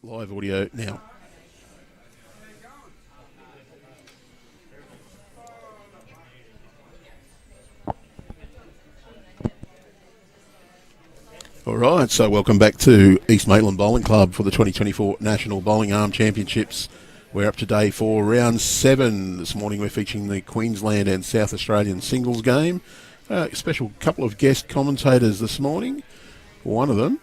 live audio now. All right, so welcome back to East Maitland Bowling Club for the 2024 National Bowling Arm Championships. We're up to day 4, round 7. This morning we're featuring the Queensland and South Australian singles game. A special couple of guest commentators this morning. One of them,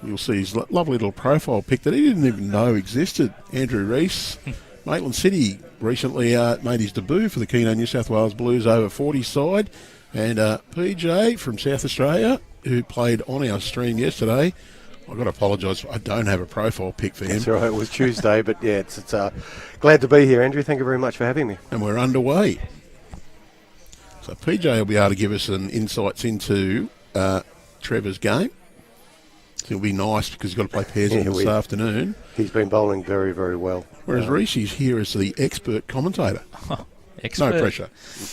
you'll see his lovely little profile pic that he didn't even know existed. Andrew Rees, Maitland City, recently made his debut for the Keno New South Wales Blues over 40 side. And PJ from South Australia, who played on our stream yesterday. I've got to apologise, I don't have a profile pic for him. That's right, it was Tuesday, but yeah, it's glad to be here, Andrew. Thank you very much for having me. And we're underway. So PJ will be able to give us some insights into Trevor's game. It'll be nice because he's got to play pairs this afternoon. He's been bowling very, very well. Whereas Reese is here as the expert commentator. Expert? No pressure.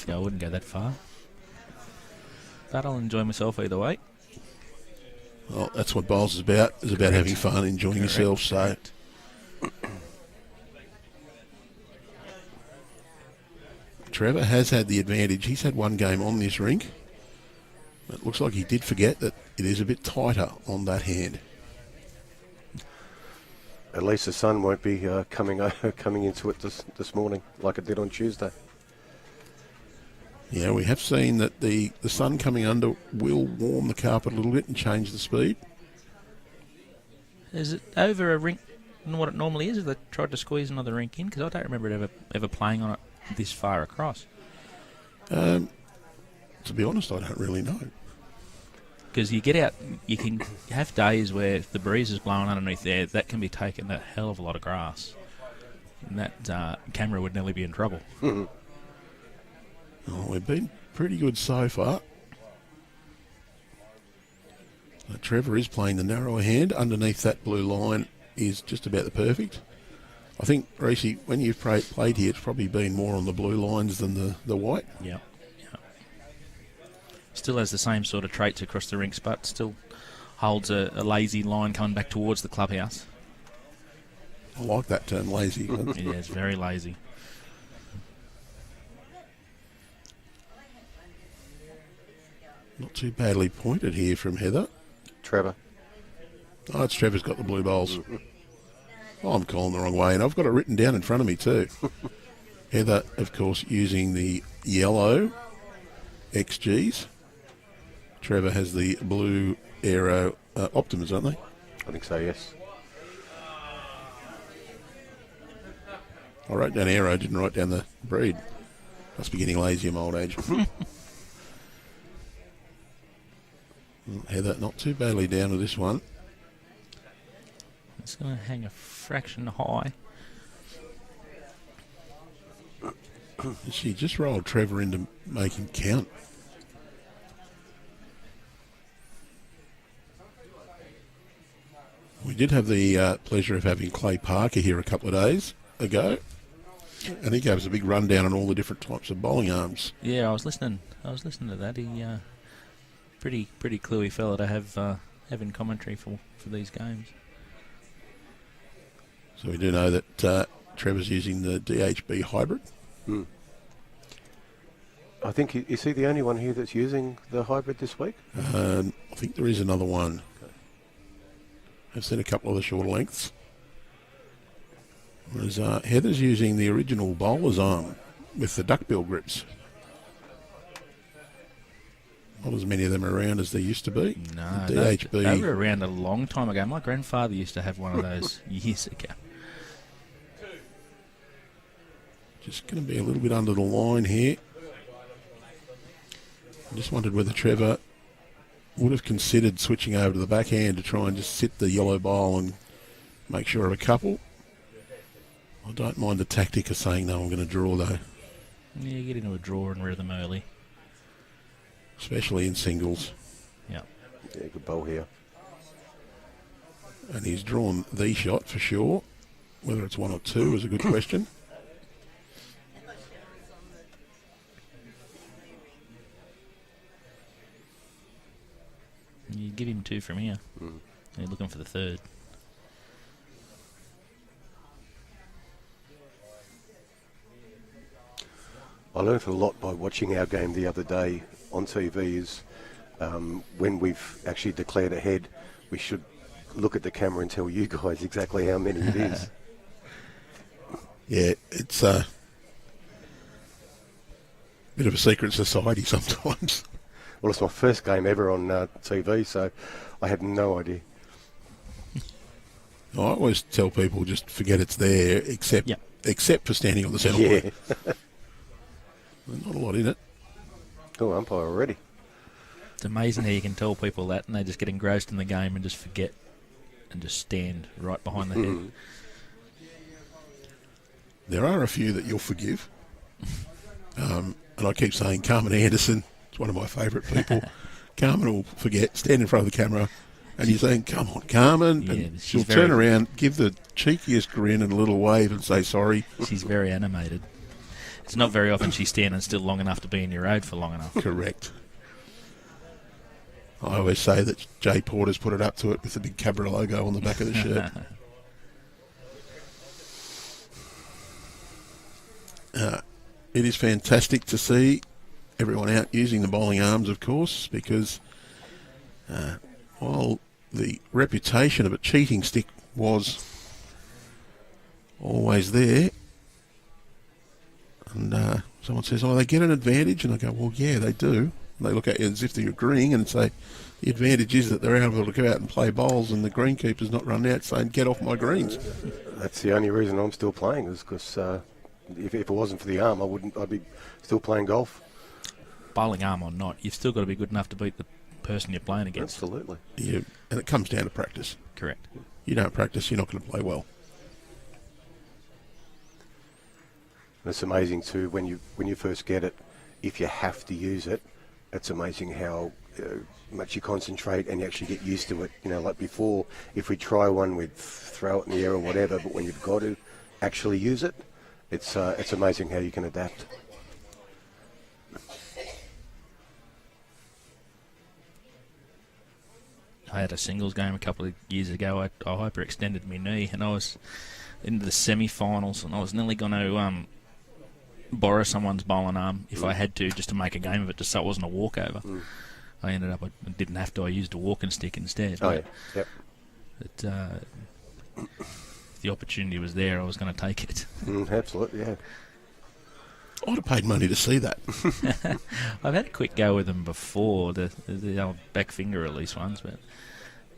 Yeah, I wouldn't go that far. But I'll enjoy myself either way. Well, that's what bowls is about having fun, enjoying yourself. So, Trevor has had the advantage. He's had one game on this rink. It looks like he did forget that it is a bit tighter on that hand. At least the sun won't be coming into it this morning like it did on Tuesday. Yeah, we have seen that the sun coming under will warm the carpet a little bit and change the speed. Is it over a rink than what it normally is? Have they tried to squeeze another rink in? Because I don't remember it ever playing on it this far across. To be honest, I don't really know. Because you get out, you can have days where the breeze is blowing underneath there. That can be taking a hell of a lot of grass. And that camera would nearly be in trouble. Oh, we've been pretty good so far. Trevor is playing the narrower hand. Underneath that blue line is just about the perfect. I think, Reece, when you've played here, it's probably been more on the blue lines than the white. Yeah. Still has the same sort of traits across the rinks, but still holds a lazy line coming back towards the clubhouse. I like that term, lazy. Yeah, it's very lazy. Not too badly pointed here from Heather. Trevor. Oh, it's Trevor's got the blue bowls. Oh, I'm calling the wrong way, and I've got it written down in front of me too. Heather, of course, using the yellow XGs. Trevor has the blue Aero Optimas, aren't they? I think so, yes. I wrote down Aero, didn't write down the breed. Must be getting lazy in my old age. Heather, not too badly down with this one. It's going to hang a fraction high. She just rolled Trevor in to make him count. We did have the pleasure of having Clay Parker here a couple of days ago, and he gave us a big rundown on all the different types of bowling arms. Yeah, I was listening to that. He pretty cluey fella to have in commentary for these games. So we do know that Trevor's using the DHB hybrid. I think, is he the only one here that's using the hybrid this week? I think there is another one. Okay. I've seen a couple of the shorter lengths. Whereas Heather's using the original bowler's arm with the duckbill grips. Not as many of them around as there used to be. No, DHB. they were around a long time ago. My grandfather used to have one of those years ago. Just going to be a little bit under the line here. I just wondered whether Trevor would have considered switching over to the backhand to try and just sit the yellow bowl and make sure of a couple. I don't mind the tactic of saying no, I'm going to draw though. Yeah, get into a draw and rhythm early. Especially in singles. Yeah. Yeah, good bowl here. And he's drawn the shot for sure. Whether it's one or two is a good question. You give him two from here. You're looking for the third. I learned a lot by watching our game the other day on TV. Is when we've actually declared ahead, we should look at the camera and tell you guys exactly how many it is. Yeah, it's a bit of a secret society sometimes. Well, it's my first game ever on TV, so I had no idea. I always tell people just forget it's there, except for standing on the centre line. Yeah. Not a lot in it. Oh, umpire already. It's amazing how you can tell people that and they just get engrossed in the game and just forget and just stand right behind the head. There are a few that you'll forgive. And I keep saying Carmen Anderson is one of my favourite people. Carmen will forget, stand in front of the camera, and you're saying, come on, Carmen. Yeah, and she's she'll turn around, give the cheekiest grin and a little wave and say sorry. She's very animated. It's not very often she's standing still long enough to be in your road for long enough. Correct. I always say that Jay Porter's put it up to it with the big Cabra logo on the back of the shirt. It is fantastic to see everyone out using the bowling arms, of course, because while the reputation of a cheating stick was always there, and someone says, oh, they get an advantage, and I go, well, yeah, they do. And they look at you as if they're agreeing and say, the advantage is that they're able to go out and play bowls and the greenkeeper's not running out saying, get off my greens. That's the only reason I'm still playing, is because if it wasn't for the arm, I'd be still playing golf. Bowling arm or not, you've still got to be good enough to beat the person you're playing against. Absolutely. Yeah, and it comes down to practice. Correct. You don't practice, you're not going to play well. And it's amazing too when you first get it, if you have to use it, it's amazing how much you concentrate and you actually get used to it. You know, like before, if we try one, we'd throw it in the air or whatever, but when you've got to actually use it, it's amazing how you can adapt. I had a singles game a couple of years ago. I hyperextended my knee and I was into the semi-finals and I was nearly going to borrow someone's bowling arm if I had to, just to make a game of it, just so it wasn't a walkover. I ended up, I didn't have to, I used a walking stick instead. Oh, yeah. Yep. But if the opportunity was there, I was going to take it. Absolutely, yeah. I'd have paid money to see that. I've had a quick go with them before, the old back finger release ones, but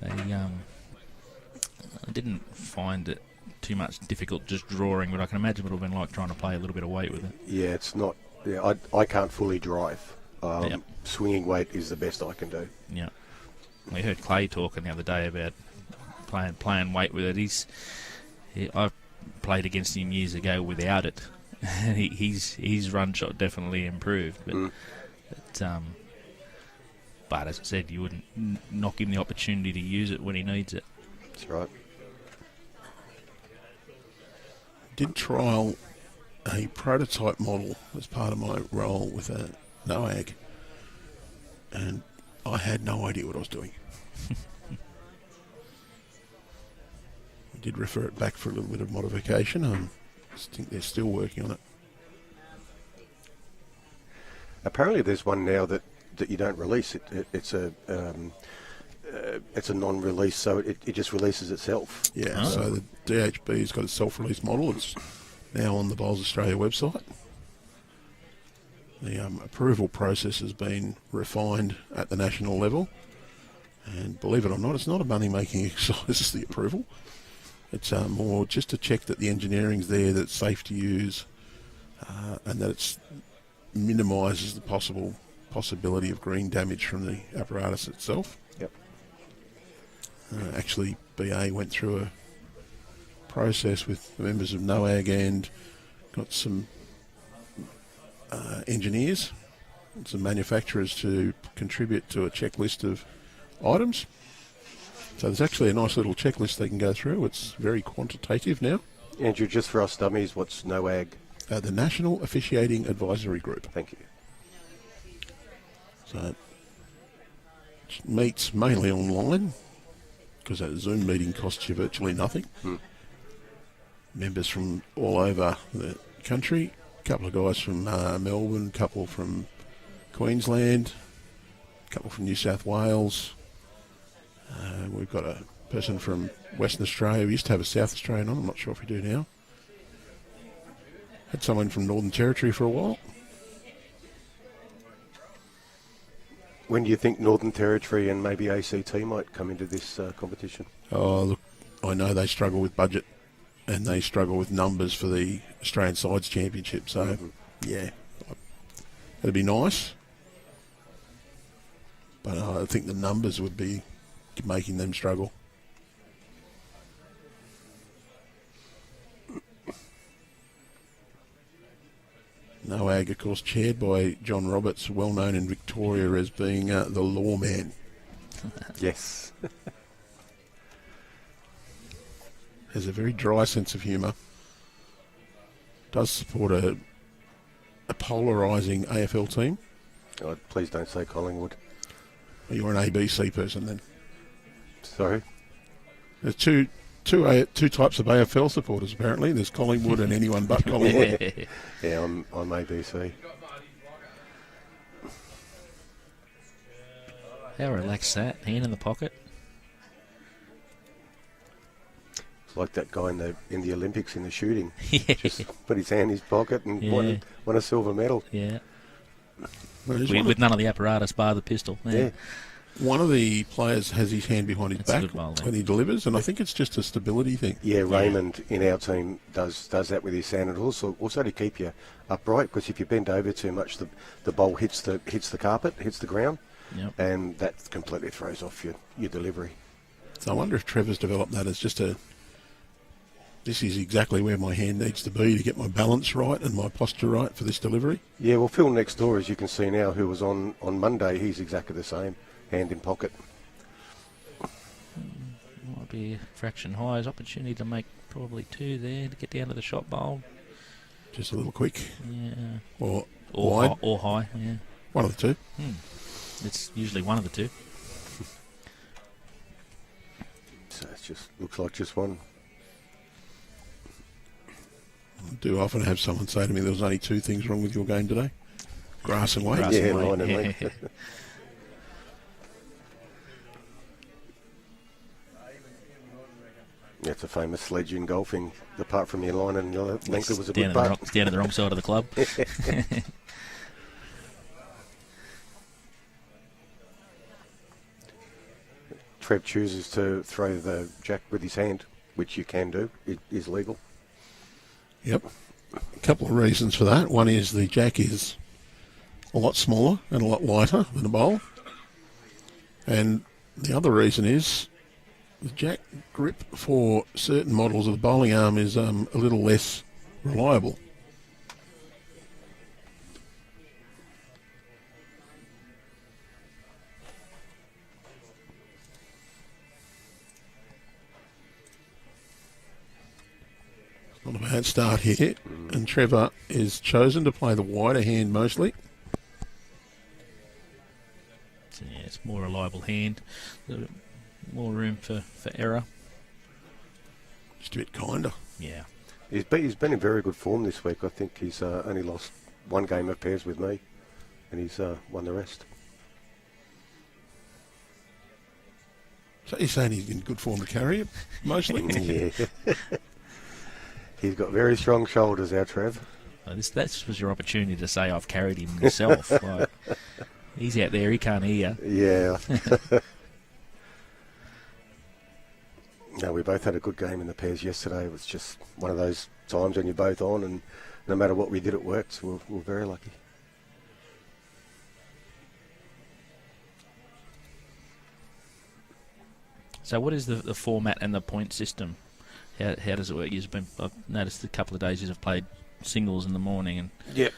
I didn't find it too much difficult just drawing, but I can imagine it would have been like trying to play a little bit of weight with it. Yeah, it's not. Yeah, I can't fully drive. Yep. Swinging weight is the best I can do. Yeah. We heard Clay talking the other day about playing weight with it. I played against him years ago without it. And his run shot definitely improved, but as I said, you wouldn't knock him the opportunity to use it when he needs it. That's right. Did trial a prototype model as part of my role with a NOAG, and I had no idea what I was doing. I did refer it back for a little bit of modification. I think they're still working on it. Apparently, there's one now that you don't release. It's a non-release, so it just releases itself. Yeah. So the DHB's got a self-release model. It's now on the Bowls Australia website. The approval process has been refined at the national level, and believe it or not, it's not a money-making exercise, the approval. It's more just to check that the engineering's there, that it's safe to use, and that it minimises the possibility of green damage from the apparatus itself. Yep. Actually, BA went through a process with the members of NOAG and got some engineers and some manufacturers to contribute to a checklist of items. So there's actually a nice little checklist they can go through. It's very quantitative now. Andrew, just for us dummies, what's NOAG? The National Officiating Advisory Group. Thank you. So it meets mainly online because a Zoom meeting costs you virtually nothing. Members from all over the country A couple of guys from Melbourne, a couple from Queensland, a couple from New South Wales. We've got a person from Western Australia. We used to have a South Australian on. I'm not sure if we do now. Had someone from Northern Territory for a while. When do you think Northern Territory and maybe ACT might come into this competition? Oh, look, I know they struggle with budget and they struggle with numbers for the Australian Sides Championship. So, yeah, it'd be nice. But I think the numbers would be making them struggle. NOAG, of course, chaired by John Roberts, well known in Victoria as being the lawman. Yes. Has a very dry sense of humour. Does support a polarising AFL team. Oh, please don't say Collingwood. You're an ABC person then. Sorry? There's two types of AFL supporters apparently. There's Collingwood and anyone but Collingwood. Yeah, I'm ABC. How relaxed that? Hand in the pocket. It's like that guy in the Olympics in the shooting. Yeah. Just put his hand in his pocket and won a silver medal. Yeah. With none of the apparatus bar the pistol. Yeah. One of the players has his hand behind his That's a back good bowl, then. when he delivers, and I think it's just a stability thing. Yeah, Raymond in our team does that with his hand, and also to keep you upright, because if you bend over too much, the bowl hits the carpet, hits the ground, and that completely throws off your delivery. So I wonder if Trevor's developed that as just this is exactly where my hand needs to be to get my balance right and my posture right for this delivery. Yeah, well, Phil next door, as you can see now, who was on Monday, he's exactly the same, hand in pocket. Might be a fraction high. His opportunity to make probably 2 there to get down to the shot bowl. Just a little quick. Yeah. Or wide. Or high, yeah. One of the two. It's usually one of the two. So it just looks like just one. I do often have someone say to me there was only 2 things wrong with your game today. Grass and weight. Grass Yeah, and weight, line and yeah. length. That's a famous sledge in golfing. Apart from your line and your length, it was a good putt. Down to the wrong side of the club. Trev chooses to throw the jack with his hand, which you can do. It is legal. Yep. A couple of reasons for that. One is the jack is a lot smaller and a lot lighter than a bowl. And the other reason is the jack grip for certain models of the bowling arm is a little less reliable. Not a bad start here, and Trevor is chosen to play the wider hand mostly. So, yeah, it's more reliable hand. A little bit more room for error. Just a bit kinder. Yeah. He's been in very good form this week. I think he's only lost 1 game of pairs with me, and he's won the rest. So you're saying he's in good form to carry it, mostly? Yeah. He's got very strong shoulders, our Trev. That was your opportunity to say I've carried him myself. Like, he's out there, he can't hear. Yeah. No, we both had a good game in the pairs yesterday. It was just one of those times when you're both on, and no matter what we did, it worked. So we're very lucky. So what is the format and the point system? How does it work? I've noticed a couple of days you've played singles in the morning and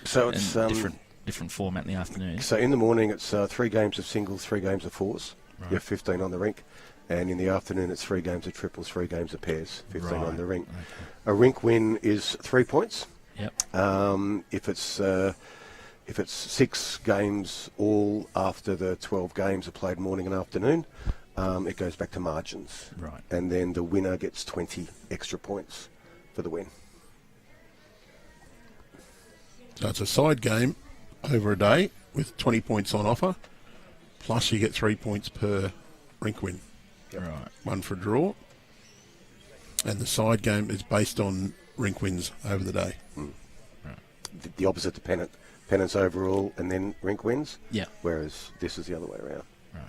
So it's different format in the afternoon. So in the morning it's 3 games of singles, 3 games of fours. Right. You have 15 on the rink, and in the afternoon it's 3 games of triples, 3 games of pairs, 15 on the rink. Okay. A rink win is 3 points. Yep. If it's 6 games all after the 12 games are played morning and afternoon, it goes back to margins. Right. And then the winner gets 20 extra points for the win. So it's a side game over a day with 20 points on offer, plus you get 3 points per rink win. Right. One for a draw. And the side game is based on rink wins over the day. Right. The opposite to pennant. Pennants overall and then rink wins. Yeah. Whereas this is the other way around. Right.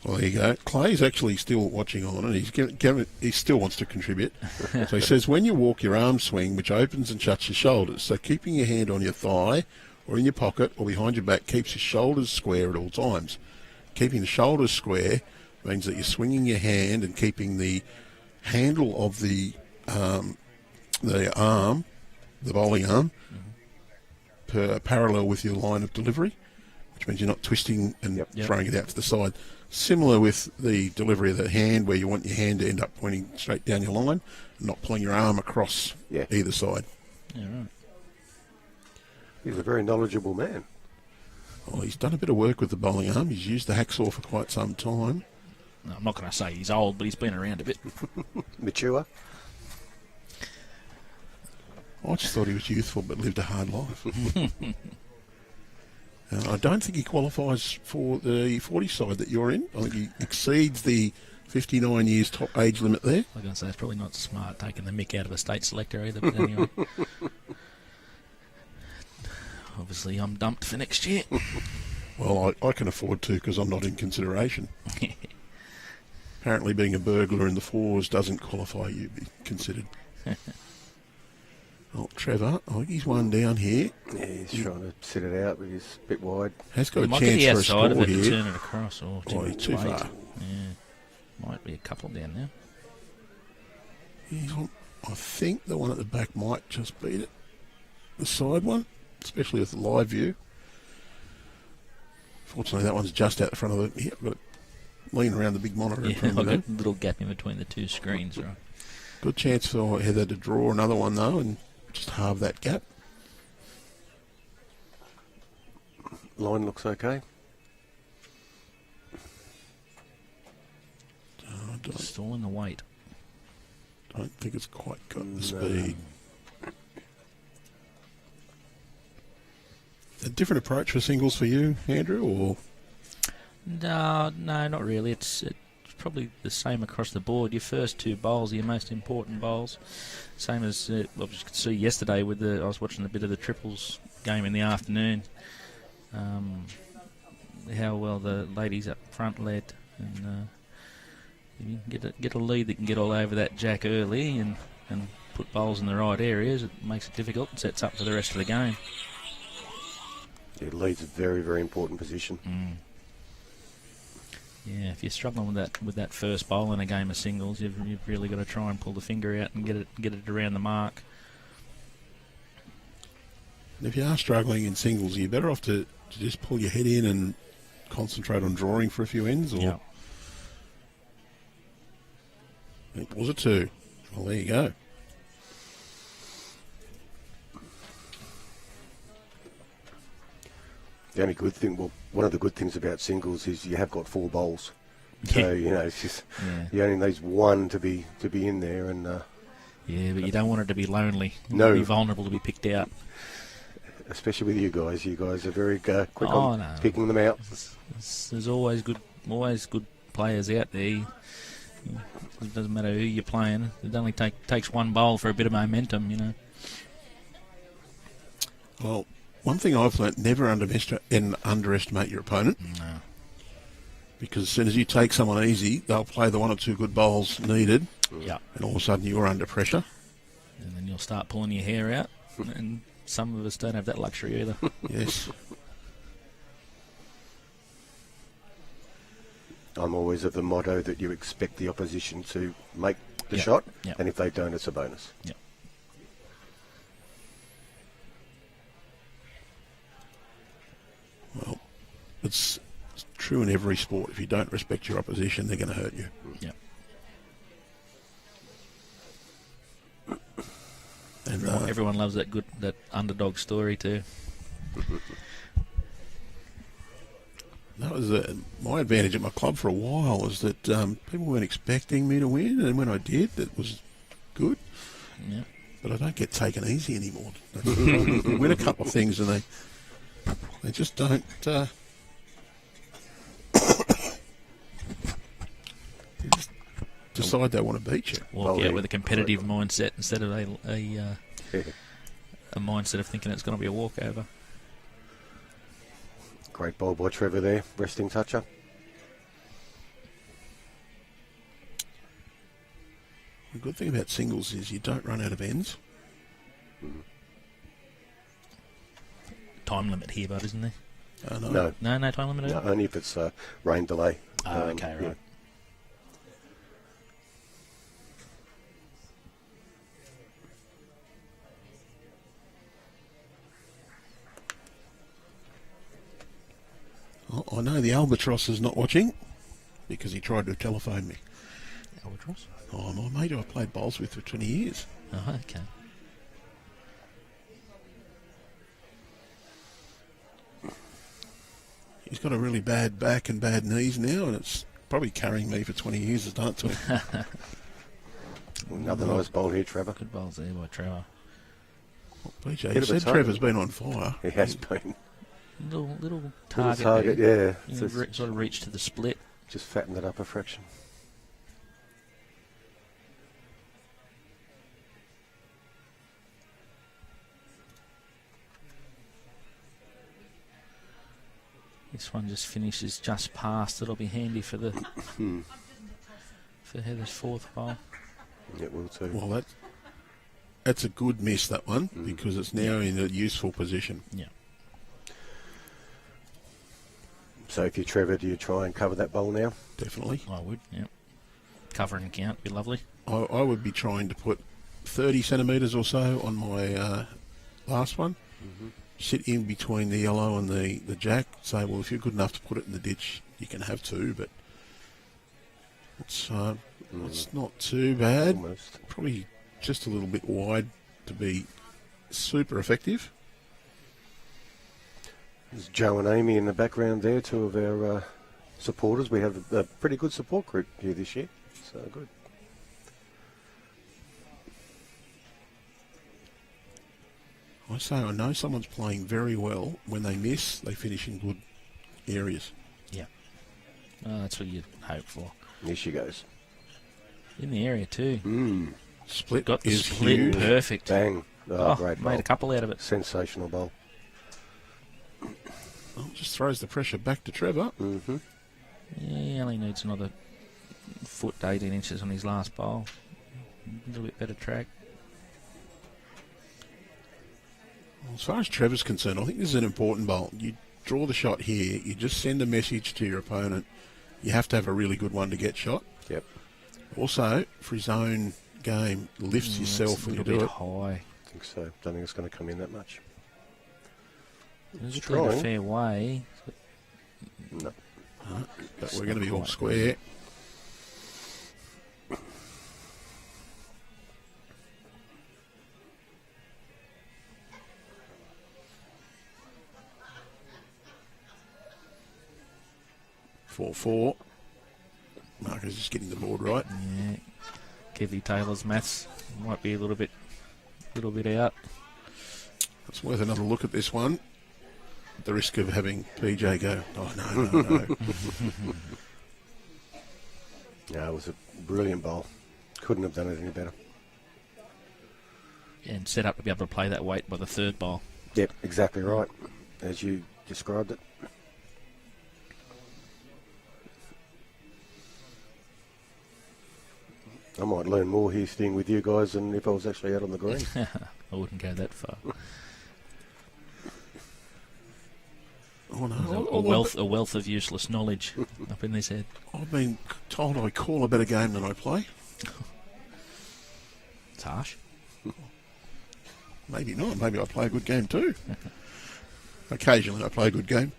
Well, there you go. Clay's actually still watching on, and he still wants to contribute. So he says, when you walk, your arm swing, which opens and shuts your shoulders. So keeping your hand on your thigh or in your pocket or behind your back keeps your shoulders square at all times. Keeping the shoulders square means that you're swinging your hand and keeping the handle of the arm, the bowling arm, parallel with your line of delivery, which means you're not twisting and throwing it out to the side. Similar with the delivery of the hand, where you want your hand to end up pointing straight down your line, and not pulling your arm across either side. Yeah, right. He's a very knowledgeable man. Well, he's done a bit of work with the bowling arm. He's used the hacksaw for quite some time. No, I'm not going to say he's old, but he's been around a bit. Mature. I just thought he was youthful but lived a hard life. I don't think he qualifies for the 40 side that you're in. I think he exceeds the 59 years top age limit there. I was going to say, it's probably not smart taking the mick out of a state selector either, but anyway. Obviously, I'm dumped for next year. Well, I can afford to because I'm not in consideration. Apparently being a burglar in the fours doesn't qualify you to be considered. Well, Trevor, I think he's one down here. Yeah, he's trying to sit it out, but he's a bit wide. Has got a might chance get the for a outside score of it here. to turn it across. Or Too far. Yeah. Might be a couple down now. He's on, I think the one at the back might just beat it. The side one, especially with the live view. Fortunately, that one's just out the front of the... Yeah, I've got to lean around the big monitor in Yeah, front I've of me. got a little gap in between the two screens, right? Good chance for Heather to draw another one, though, and just halve that gap. Line looks okay. Still in the weight. Don't think it's quite got the speed. A different approach for singles for you, Andrew, or...? No, not really. It's probably the same across the board. Your first two bowls are your most important bowls. Same as what you could see yesterday with I was watching a bit of the triples game in the afternoon. How well the ladies up front led, and you get a lead that can get all over that jack early and put bowls in the right areas. It makes it difficult and sets up for the rest of the game. Yeah, lead's a very, very important position. Yeah, if you're struggling with that first bowl in a game of singles, you've really got to try and pull the finger out and get it around the mark. If you are struggling in singles, are you better off to just pull your head in and concentrate on drawing for a few ends? Or Yeah. It was a 2. Well, there you go. The only good thing, well, one of the good things about singles is you have got 4 bowls. So, it's just, you only need one to be in there. And yeah, but you don't want it to be lonely. You No. want to be vulnerable to be picked out. especially with you guys. You guys are very quick on picking them out. There's always good players out there. It doesn't matter who you're playing. It only takes one bowl for a bit of momentum, Well, one thing I've learnt, never underestimate your opponent. No. Because as soon as you take someone easy, they'll play the 1 or 2 good bowls needed. Yeah. And all of a sudden you're under pressure. And then you'll start pulling your hair out. And some of us don't have that luxury either. Yes. I'm always of the motto that you expect the opposition to make the shot, and if they don't, it's a bonus. Yeah. Well, it's true in every sport. If you don't respect your opposition, they're going to hurt you. Yeah. And Everyone loves that underdog story too. that was my advantage at my club for a while, was that people weren't expecting me to win, and when I did, it was good. Yeah. But I don't get taken easy anymore. They win a couple of things and they just don't. They just decide they want to beat you. Walk out with a competitive mindset instead of a mindset of thinking it's going to be a walkover. Great bowl by Trevor there, resting toucher. The good thing about singles is you don't run out of ends. Time limit here, bud, isn't there? No. No time limit. No, only if it's rain delay. Okay, right. Yeah. Oh, I know the albatross is not watching because he tried to telephone me. Albatross? Oh, my mate who I played bowls with for 20 years. Oh, okay. He's got a really bad back and bad knees now, and it's probably carrying me for 20 years as done to him. Another nice bowl here, Trevor. Good bowls there by Trevor. Well, BJ, Bit you of a said target. Trevor's been on fire. He has been. Little target. Target, there. yeah. You know, sort of reach to the split. Just fattened it up a fraction. This one just finishes just past. It'll be handy for the for Heather's fourth bowl. It will too. Well, that's a good miss, that one, because it's now in a useful position. Yeah. So if you're Trevor, do you try and cover that bowl now? Definitely. I would, yeah. Cover and count, be lovely. I would be trying to put 30 centimetres or so on my last one. Sit in between the yellow and the jack. Say, well, if you're good enough to put it in the ditch, you can have two, but it's not too bad. Almost. Probably just a little bit wide to be super effective. There's Joe and Amy in the background there, two of our supporters. We have a pretty good support group here this year, so good. I know someone's playing very well. When they miss, they finish in good areas. Yeah. Oh, that's what you'd hope for. Here she goes. In the area too. Split Got the is split huge. perfect. Bang. Oh, great bowl. Made a couple out of it. Sensational bowl. Well, just throws the pressure back to Trevor. Mm-hmm. Yeah, he only needs another foot to 18 inches on his last bowl. A little bit better track. Well, as far as Trevor's concerned, I think this is an important bowl. You draw the shot here, you just send a message to your opponent. You have to have a really good one to get shot. Yep. Also, for his own game, lifts yourself when you do A it. little bit high. I think so. Don't think it's going to come in that much. It's It's doing a trying. fair way. No. But we're going to be all Quite. square. Four. Marcus just getting the board right. Yeah. Kevy Taylor's maths might be a little bit out. It's worth another look at this one. At the risk of having PJ go, oh, no. Yeah, it was a brilliant bowl. Couldn't have done it any better. And set up to be able to play that weight by the third bowl. Yep, exactly right. As you described it. I might learn more here staying with you guys than if I was actually out on the green. I wouldn't go that far. Oh, no. There's a wealth of useless knowledge up in this head. I've been told I call a better game than I play. It's harsh. Maybe not. Maybe I play a good game too. Occasionally I play a good game.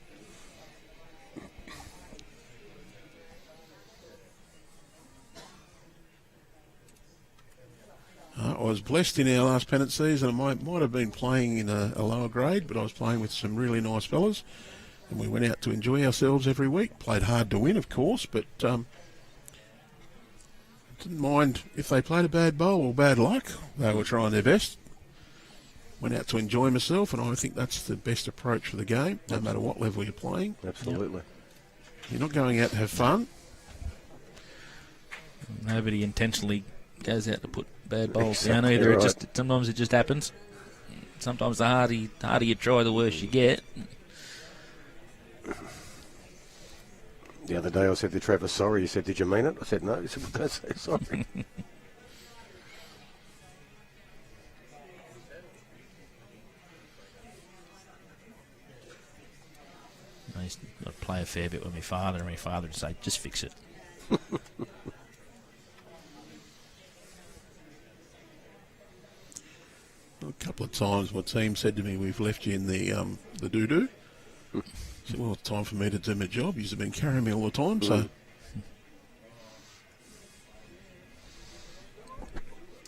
I was blessed in our last pennant season. I might have been playing in a lower grade, but I was playing with some really nice fellas. And we went out to enjoy ourselves every week. Played hard to win, of course, but Didn't mind if they played a bad bowl or bad luck. They were trying their best. Went out to enjoy myself, and I think that's the best approach for the game, no matter what level you're playing. Absolutely. You're not going out to have fun. Nobody intentionally goes out to put bad bowls down Exactly either. right. Sometimes it just happens. Sometimes the harder you try, the worse you get. The other day I said to Trevor, sorry. He said, did you mean it? I said, no. He said, well, don't say sorry. I used to play a fair bit with my father, and my father would say, just fix it. A couple of times my team said to me, we've left you in the doo-doo. I said, well, it's time for me to do my job. You've been carrying me all the time, so...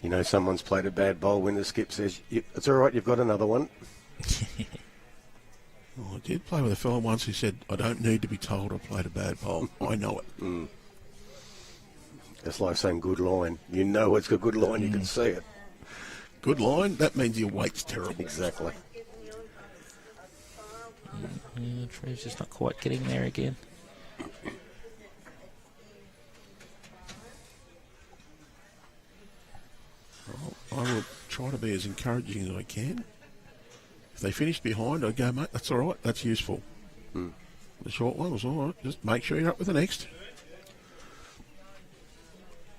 You know, someone's played a bad bowl when the skip says, it's all right, you've got another one. Well, I did play with a fellow once who said, I don't need to be told I played a bad bowl. I know it. It's like saying good line. You know it's a good line, you can see it. Good line, that means your weight's terrible. Exactly. Yeah, Trev's just not quite getting there again. I will try to be as encouraging as I can. If they finish behind, I go, mate, that's all right, that's useful. The short one was all right, just make sure you're up with the next.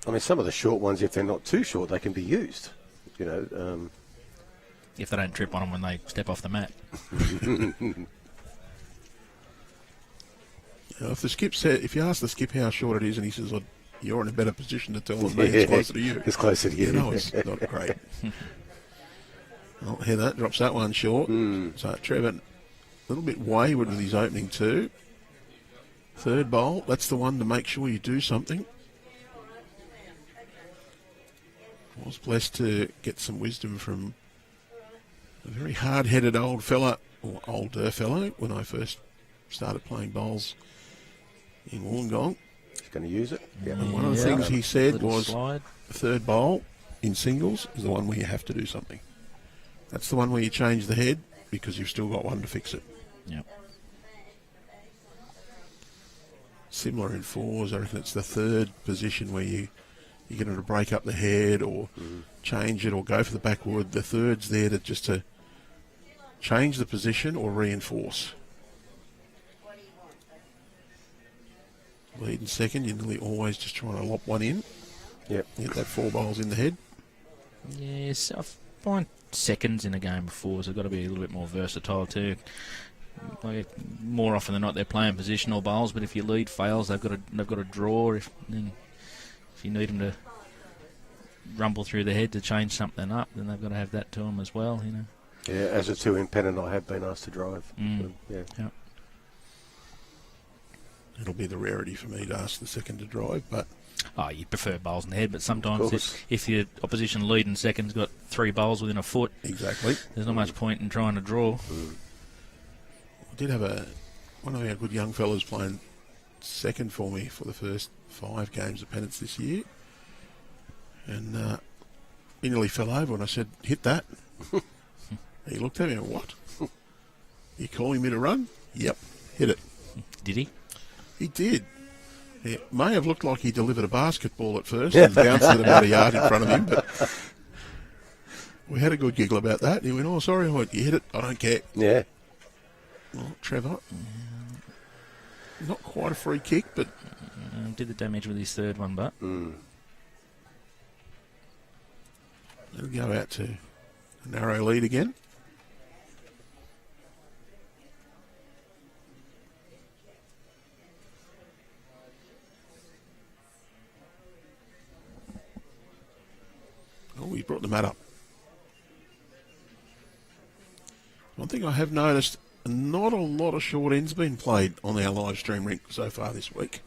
I mean, some of the short ones, if they're not too short, they can be used. You know, If they don't trip on them when they step off the mat. If the skip said, if you ask the skip how short it is, and he says, you're in a better position to tell than me, it's closer to you. It's closer to you. You know, it's not great. Well, Heather drops that one short. So Trevor, a little bit wayward with his opening two. Third bowl, that's the one to make sure you do something. I was blessed to get some wisdom from a very hard-headed old fella, or older fellow, when I first started playing bowls in Wollongong. He's going to use it. Yeah. And one of the things he said Little was, slide. the third bowl in singles is the one where you have to do something. That's the one where you change the head because you've still got one to fix it. Yep. Similar in fours, I reckon it's the third position where you get them to break up the head or change it or go for the backward. The third's there to just to change the position or reinforce. Lead in second, you're nearly always just trying to lop one in. Yep. Get that four bowls in the head. Yes, I find seconds in a game of fours have got to be a little bit more versatile too. Like, more often than not, they're playing positional bowls, but if your lead fails, they've got to draw. If you need them to rumble through the head to change something up, then they've got to have that to them as well. You know. Yeah, as a two independent, I have been asked to drive. So, yeah. Yep. It'll be the rarity for me to ask the second to drive, but Oh, you prefer bowls in the head, but sometimes if your opposition leading second's got 3 bowls within a foot, exactly, there's not much point in trying to draw. I did have one of our good young fellas playing second for me for the first 5 games of pennants this year, and he nearly fell over and I said, hit that. He looked at me and what? You calling me to run? Yep, hit it. Did he? He did. It may have looked like he delivered a basketball at first and bounced it about a yard in front of him, but we had a good giggle about that. And he went, oh, sorry, I went, you hit it, I don't care. Yeah. Well, Trevor, not quite a free kick, but... Did the damage with his third one, but... It'll go out to a narrow lead again. Oh, he's brought the mat up. One thing I have noticed, not a lot of short ends been played on our live stream rink so far this week.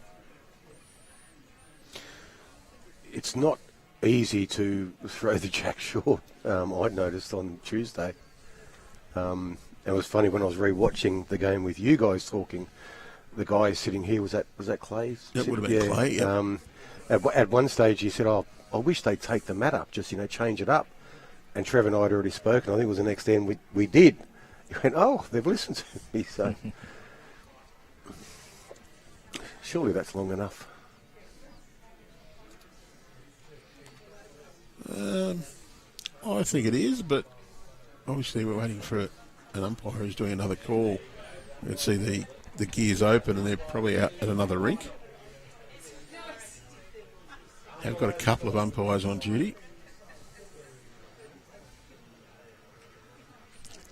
It's not easy to throw the jack short. I'd noticed on Tuesday. It was funny when I was re-watching the game with you guys talking. The guy sitting here, was that Clay? That would have been Clay, yeah. At one stage, he said, "Oh, I wish they'd take the mat up, just change it up." And Trevor and I had already spoken. I think it was the next day, and we did. He went, "Oh, they've listened to me." So surely that's long enough. I think it is, but obviously we're waiting for an umpire who's doing another call. You can see the gears open, and they're probably out at another rink. They've got a couple of umpires on duty.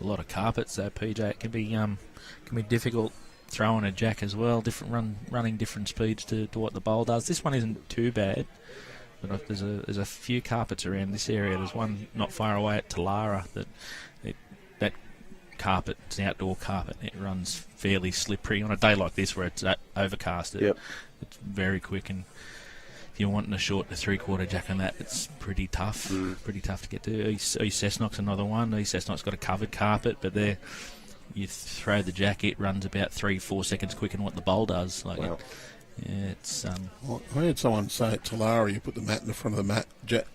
A lot of carpets though, PJ. It can be difficult throwing a jack as well. Running different speeds to what the bowl does. This one isn't too bad, but there's a few carpets around this area. There's one not far away at Talara that carpet, it's an outdoor carpet. It runs fairly slippery on a day like this where it's overcast. It's very quick, and if you're wanting a short to 3/4 jack on that, it's pretty tough. Pretty tough to get to. East Cessnock's another one. East Cessnock's got a covered carpet, but there you throw the jack, it runs about 3-4 seconds quicker than what the bowl does. Like, wow. It's Well, I heard someone say at Talara, you put the mat in the front of the mat,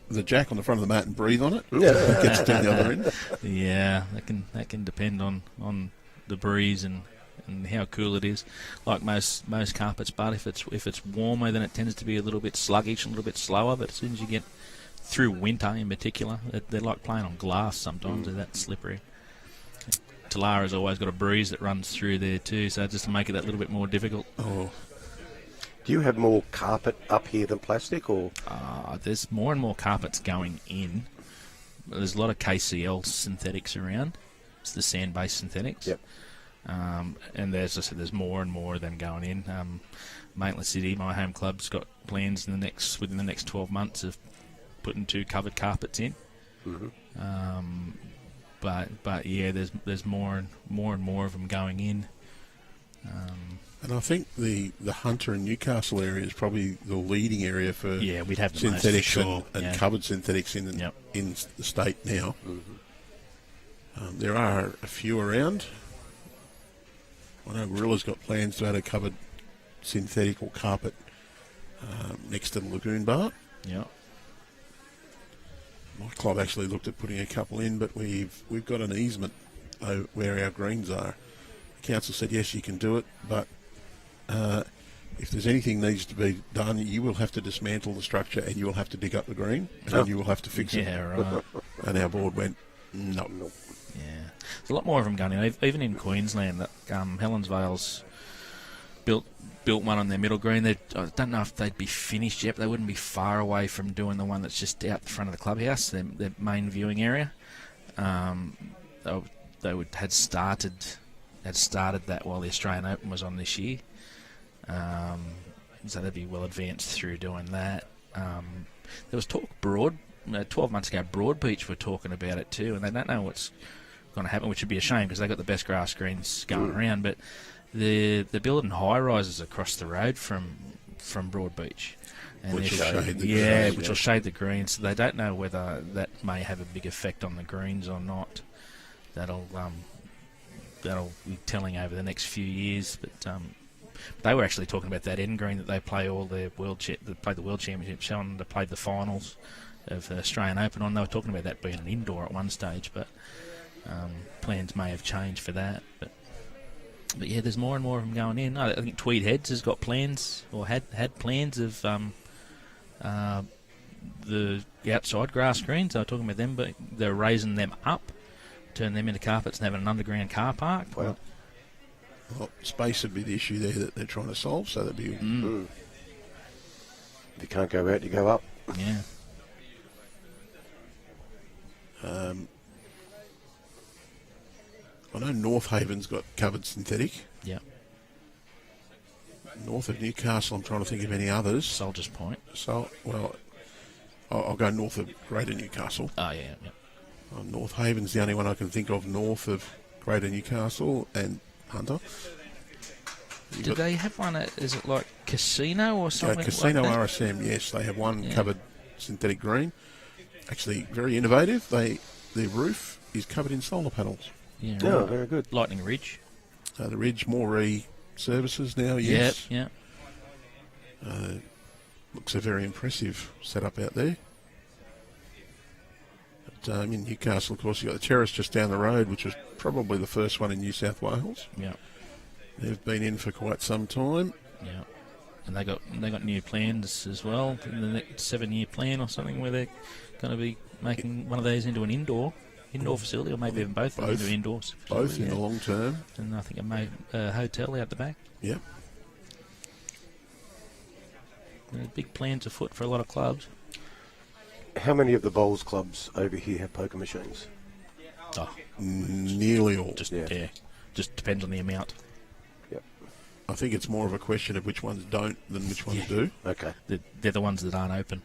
the jack on the front of the mat, and breathe on it. It gets down the other end. Yeah, that can depend on the breeze and how cool it is. Like most carpets, but if it's warmer, then it tends to be a little bit sluggish, a little bit slower. But as soon as you get through winter, in particular, they're like playing on glass. Sometimes they're that slippery. Talara's always got a breeze that runs through there too, so just to make it that little bit more difficult. Oh. Do you have more carpet up here than plastic, or? There's more and more carpets going in. There's a lot of KCL synthetics around. It's the sand-based synthetics. Yep. And as I said, there's more and more of them going in. Maitland City, my home club's got plans within the next 12 months of putting 2 covered carpets in. Mm-hmm. But yeah, there's more and more of them going in. And I think the Hunter and Newcastle area is probably the leading area for we'd have the synthetics most for sure. and covered synthetics in the state now. Mm-hmm. There are a few around. I know Gorilla's got plans to add a covered synthetic or carpet next to the Lagoon Bar. Yeah. My club actually looked at putting a couple in, but we've got an easement where our greens are. The council said yes, you can do it, but if there's anything needs to be done, you will have to dismantle the structure and you will have to dig up the green and you will have to fix it. Yeah, right. And our board went, no. Yeah, there's a lot more of them going in. Even in Queensland, Helensvale's built one on their middle green. I don't know if they'd be finished yet, but they wouldn't be far away from doing the one that's just out the front of the clubhouse, their main viewing area. They had started that while the Australian Open was on this year. So they'd be well advanced through doing that. There was talk 12 months ago, Broadbeach were talking about it too, and they don't know what's going to happen, which would be a shame because they've got the best grass greens going around. But they're building high rises across the road from Broadbeach, and which will shade the greens. So they don't know whether that may have a big effect on the greens or not. That'll be telling over the next few years. But they were actually talking about that end green that they play all their the World Championships on. They played the finals of the Australian Open on. They were talking about that being an indoor at one stage, but plans may have changed for that. But yeah, there's more and more of them going in. I think Tweed Heads has got plans, or had plans of the outside grass greens. They were talking about them, but they're raising them up, turn them into carpets and having an underground car park. Well, space would be the issue there that they're trying to solve, so that'd be... If you can't go out, you go up. Yeah. I know North Haven's got covered synthetic. Yeah. North of Newcastle, I'm trying to think of any others. Soldiers Point. So, well, I'll go north of Greater Newcastle. Oh, yeah. North Haven's the only one I can think of north of Greater Newcastle and Hunter. Do they have one is it like Casino or something? Casino like that? RSM, yes. They have one covered synthetic green. Actually, very innovative. Their roof is covered in solar panels. Yeah, right. Oh, very good. Lightning Ridge. The Ridge Moree services now, yes. Yeah. Looks a very impressive setup out there. But, in Newcastle, of course, you've got the Terrace just down the road, which was probably the first one in New South Wales. Yeah. They've been in for quite some time. Yeah. And they got new plans as well in the next 7-year plan or something, where they're going to be making one of these into an indoor facility, or maybe even both into indoors. Both in the long term. And I think a hotel out the back. Yep. Big plans afoot for a lot of clubs. How many of the bowls clubs over here have poker machines? Oh, nearly all. just depends on the amount. Yep. I think it's more of a question of which ones don't than which ones do. Okay. They're the ones that aren't open.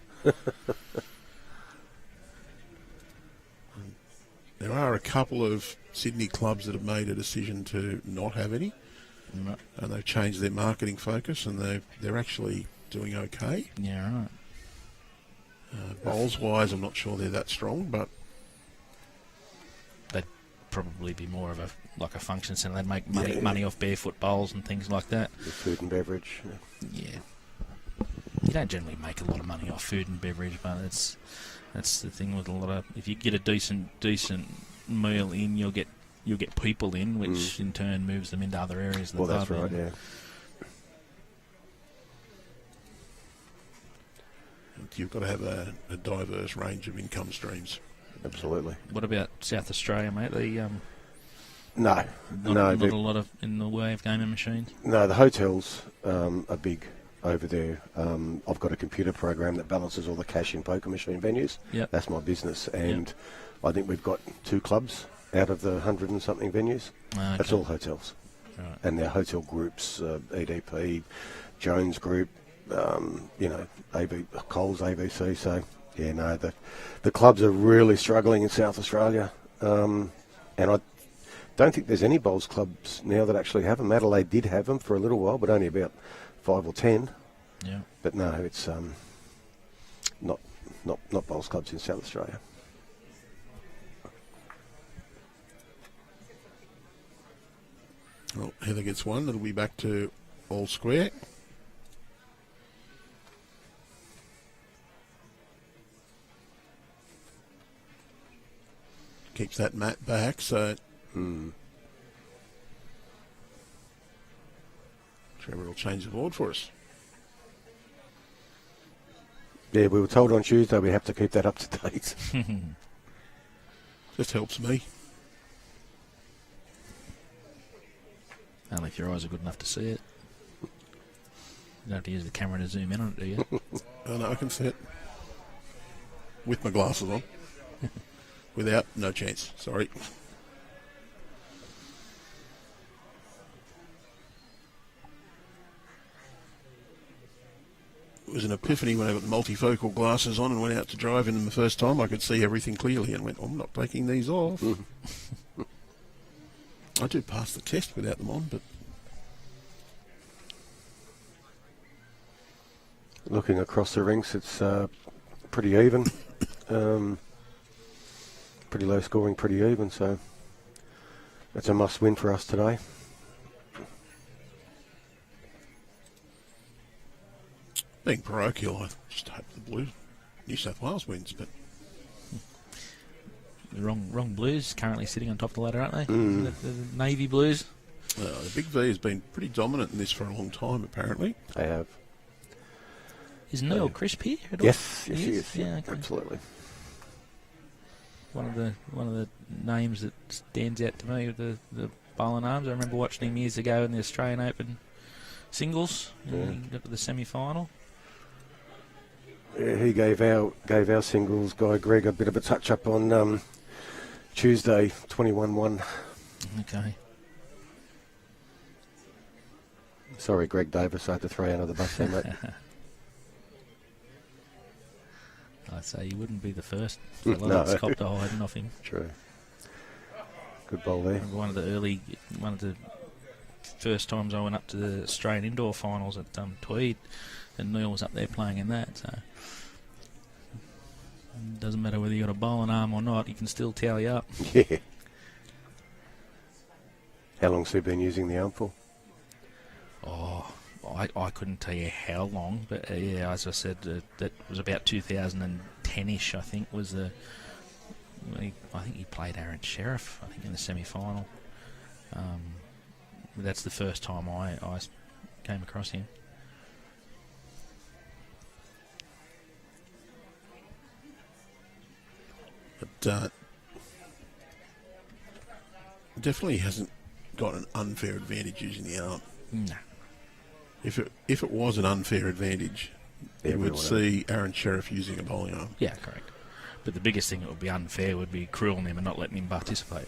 There are a couple of Sydney clubs that have made a decision to not have any, Right. and they've changed their marketing focus, and they're actually doing okay. Yeah, right. Bowls-wise, I'm not sure they're that strong, but They'd probably be more of a function centre. They'd make money off barefoot bowls and things like that. The food and beverage. Yeah. You don't generally make a lot of money off food and beverage, but that's the thing with a lot of. If you get a decent meal in, you'll get people in, which in turn moves them into other areas of the Well, club. that's right. Yeah. you've got to have a diverse range of income streams. Absolutely. What about South Australia, mate? No, not a lot of in the way of gaming machines. No, the hotels are big over there. I've got a computer program that balances all the cash in poker machine venues. Yep. That's my business, and I think we've got 2 clubs out of the 100 and something venues. Okay. That's all hotels, Right. and they're hotel groups, EDP, Jones Group, Coles, AVC. So yeah, no, the clubs are really struggling in South Australia, and I don't think there's any bowls clubs now that actually have them. Adelaide did have them for a little while, but only about 5 or 10. Yeah. But no, it's not bowls clubs in South Australia. Well, Heather gets one. It'll be back to all square. Keeps that mat back, so Trevor will change the board for us. Yeah, we were told on Tuesday we have to keep that up to date. Just helps me. Only if your eyes are good enough to see it. You don't have to use the camera to zoom in on it, do you? Oh, no, I can see it. With my glasses on. Without, no chance. Sorry. It was an epiphany when I got the multifocal glasses on and went out to drive in them the first time. I could see everything clearly and went, I'm not taking these off. I do pass the test without them on, but... Looking across the rinks, it's pretty even. Pretty low scoring, pretty even, so that's a must win for us today. Being parochial, I just hope the Blues, New South Wales wins, but... The wrong Blues currently sitting on top of the ladder, aren't they? The Navy Blues. The Big V has been pretty dominant in this for a long time, apparently. They have. Is Neil Crisp here at all? Yes, he is. Yeah, okay. Absolutely. One of the names that stands out to me with the bowling arms. I remember watching him years ago in the Australian Open singles. Yeah. He got to the semi-final. Yeah, he gave our singles guy Greg a bit of a touch up on Tuesday, 21-1. Okay. Sorry, Greg Davis, I had to throw you under the bus there, mate. I'd say you wouldn't be the first fella that's copped a hiding off him. True. Good bowl there. Remember one of the first times I went up to the Australian indoor finals at Tweed, and Neil was up there playing in that. So it doesn't matter whether you got a bowling arm or not, he can still tally up. Yeah. How long's he been using the arm for? Oh, I couldn't tell you how long, but yeah, as I said, that was about 2010-ish, I think, was the... I think he played Aaron Sheriff, I think, in the semi-final. That's the first time I came across him. But definitely hasn't got an unfair advantage using the arm. No. If it was an unfair advantage, you would see Aaron Sheriff using a bowling arm. Yeah, correct. But the biggest thing that would be unfair would be cruel him and not letting him participate.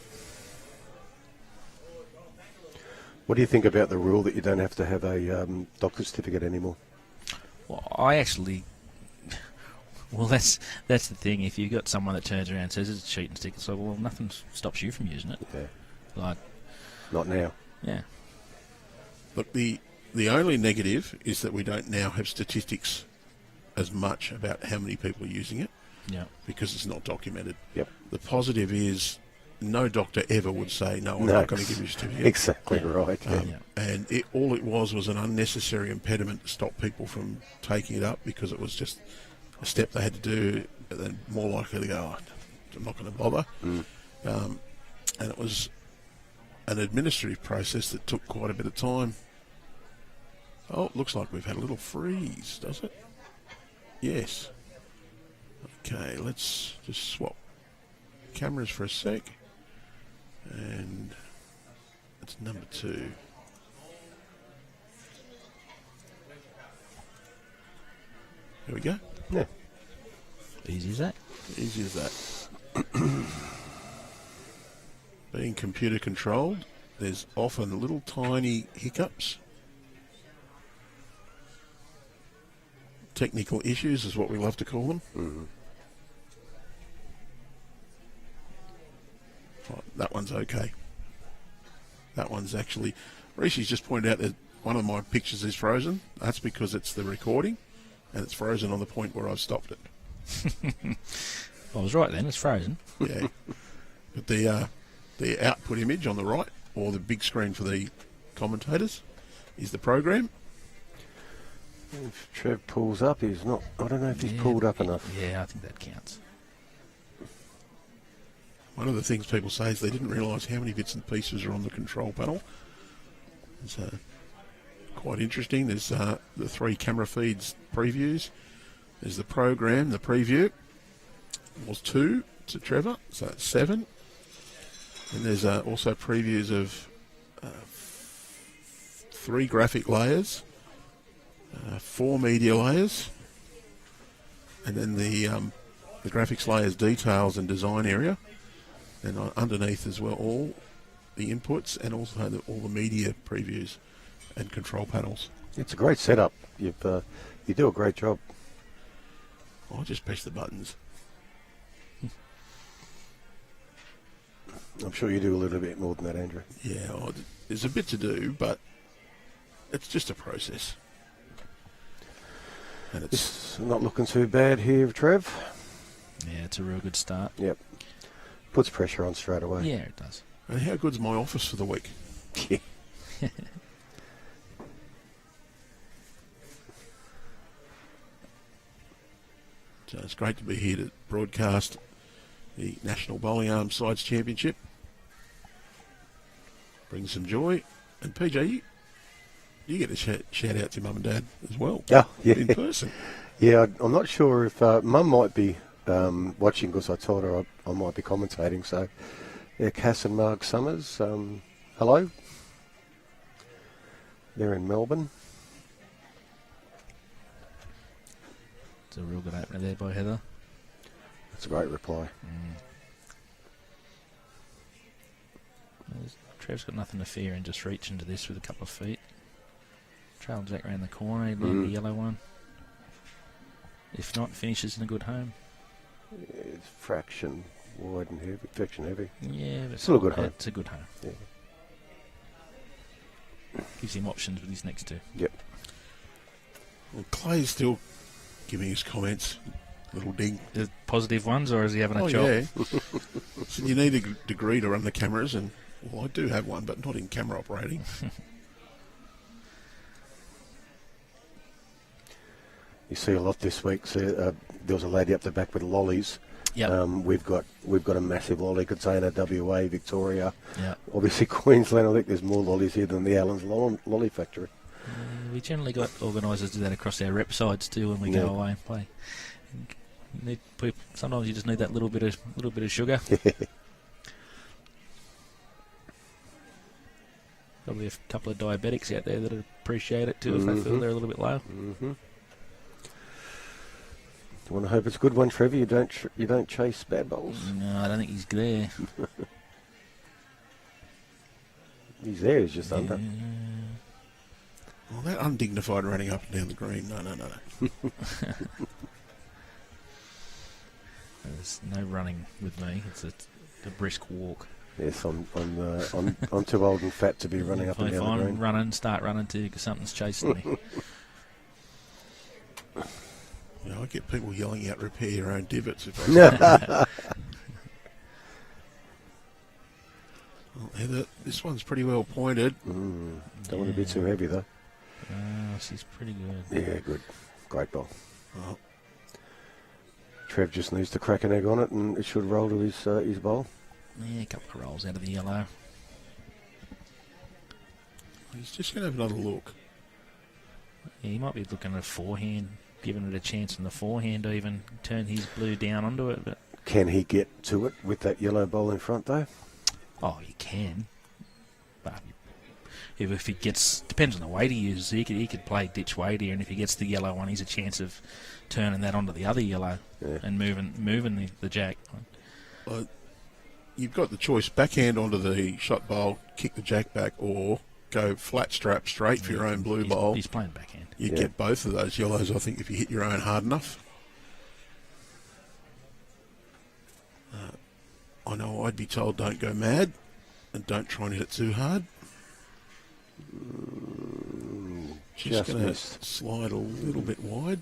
What do you think about the rule that you don't have to have a doctor's certificate anymore? Well, I actually... Well, that's the thing. If you've got someone that turns around and says it's a cheating stick, it's like, well, nothing stops you from using it. Yeah. Like, not now. Yeah. Look, the only negative is that we don't now have statistics as much about how many people are using it. Yeah. Because it's not documented. Yep. The positive is no doctor ever would say, no, I'm not going to give you a certificate. Exactly right. And all it was an unnecessary impediment to stop people from taking it up, because it was just a step they had to do, and then more likely to go, oh, I'm not going to bother. And it was an administrative process that took quite a bit of time. Oh, it looks like we've had a little freeze, does it? Yes. Okay, let's just swap cameras for a sec. And it's number 2. There we go. Yeah. Easy as that. Easy as that. Being computer controlled, there's often little tiny hiccups. Technical issues is what we love to call them. Mm-hmm. Oh, that one's okay. That one's actually... Rishi's just pointed out that one of my pictures is frozen. That's because it's the recording, and it's frozen on the point where I've stopped it. I was right then, it's frozen. Yeah. But the output image on the right, or the big screen for the commentators, is the program. If Trev pulls up, he's not... I don't know if he's pulled up enough. Yeah, I think that counts. One of the things people say is they didn't realise how many bits and pieces are on the control panel. It's quite interesting. There's the 3 camera feeds previews. There's the program, the preview. Was 2 to Trevor, so that's 7. And there's also previews of 3 graphic layers, 4 media layers, and then the graphics layers, details and design area. And underneath as well, all the inputs and also all the media previews and control panels. It's a great setup. You do a great job. I just press the buttons. I'm sure you do a little bit more than that, Andrew. Yeah, there's a bit to do, but it's just a process. And it's not looking too bad here, Trev. Yeah, it's a real good start. Yep. Puts pressure on straight away. Yeah, it does. And how good's my office for the week? So it's great to be here to broadcast the National Bowling Arms Sides Championship. Brings some joy. And PJ, you get a shout out to Mum and Dad as well. Oh, yeah. In person. Yeah, I'm not sure if Mum might be watching, because I told her I might be commentating. So, yeah, Cass and Mark Summers, hello. They're in Melbourne. It's a real good opener there by Heather. That's a great reply. Trev's got nothing to fear and just reach into this with a couple of feet. Trail Jack around the corner, he'd land the yellow one. If not, finishes in a good home. Yeah, it's fraction wide and heavy, fraction heavy. Yeah, but still a good home. It's a good home. Yeah. Gives him options with his next 2. Yep. Well, Clay's still giving his comments. Little ding. The positive ones, or is he having a job? Yeah. So you need a degree to run the cameras, and well, I do have one, but not in camera operating. You see a lot this week. So, there was a lady up the back with lollies. Yep. We've got a massive lolly container, WA, Victoria. Yep. Obviously Queensland, I think there's more lollies here than the Allen's Lolly Factory. We generally got organisers do that across our rep sides too when we go away and play. Sometimes you just need that little bit of sugar. Probably a couple of diabetics out there that appreciate it too if they feel they're a little bit low. Mm-hmm. You want to hope it's a good one, Trevor. You don't chase bad bowls. No, I don't think he's there. He's there. He's just under. Well, that undignified running up and down the green. No. There's no running with me. It's a brisk walk. Yes, I'm too old and fat to be running up and down the green. Start running too because something's chasing me. You know, I get people yelling out, repair your own divots. If I Well, Heather, this one's pretty well pointed. Don't want to be too heavy, though. She's pretty good. Yeah, good. Great ball. Well, Trev just needs to crack an egg on it and it should roll to his bowl. Yeah, a couple of rolls out of the yellow. he's just going to have another look. Yeah, he might be looking at a forehand, giving it a chance in the forehand to even turn his blue down onto it. But can he get to it with that yellow bowl in front, though? oh, he can. But if he gets, depends on the weight he uses. He could play ditch weight here, and if he gets the yellow one, he's a chance of turning that onto the other yellow and moving the jack. You've got the choice: backhand onto the shot bowl, kick the jack back, or go flat strap straight for your own blue bowl. He's playing backhand. You get both of those yellows, I think, if you hit your own hard enough. I know I'd be told don't go mad and don't try and hit it too hard. Just going to slide a little bit wide.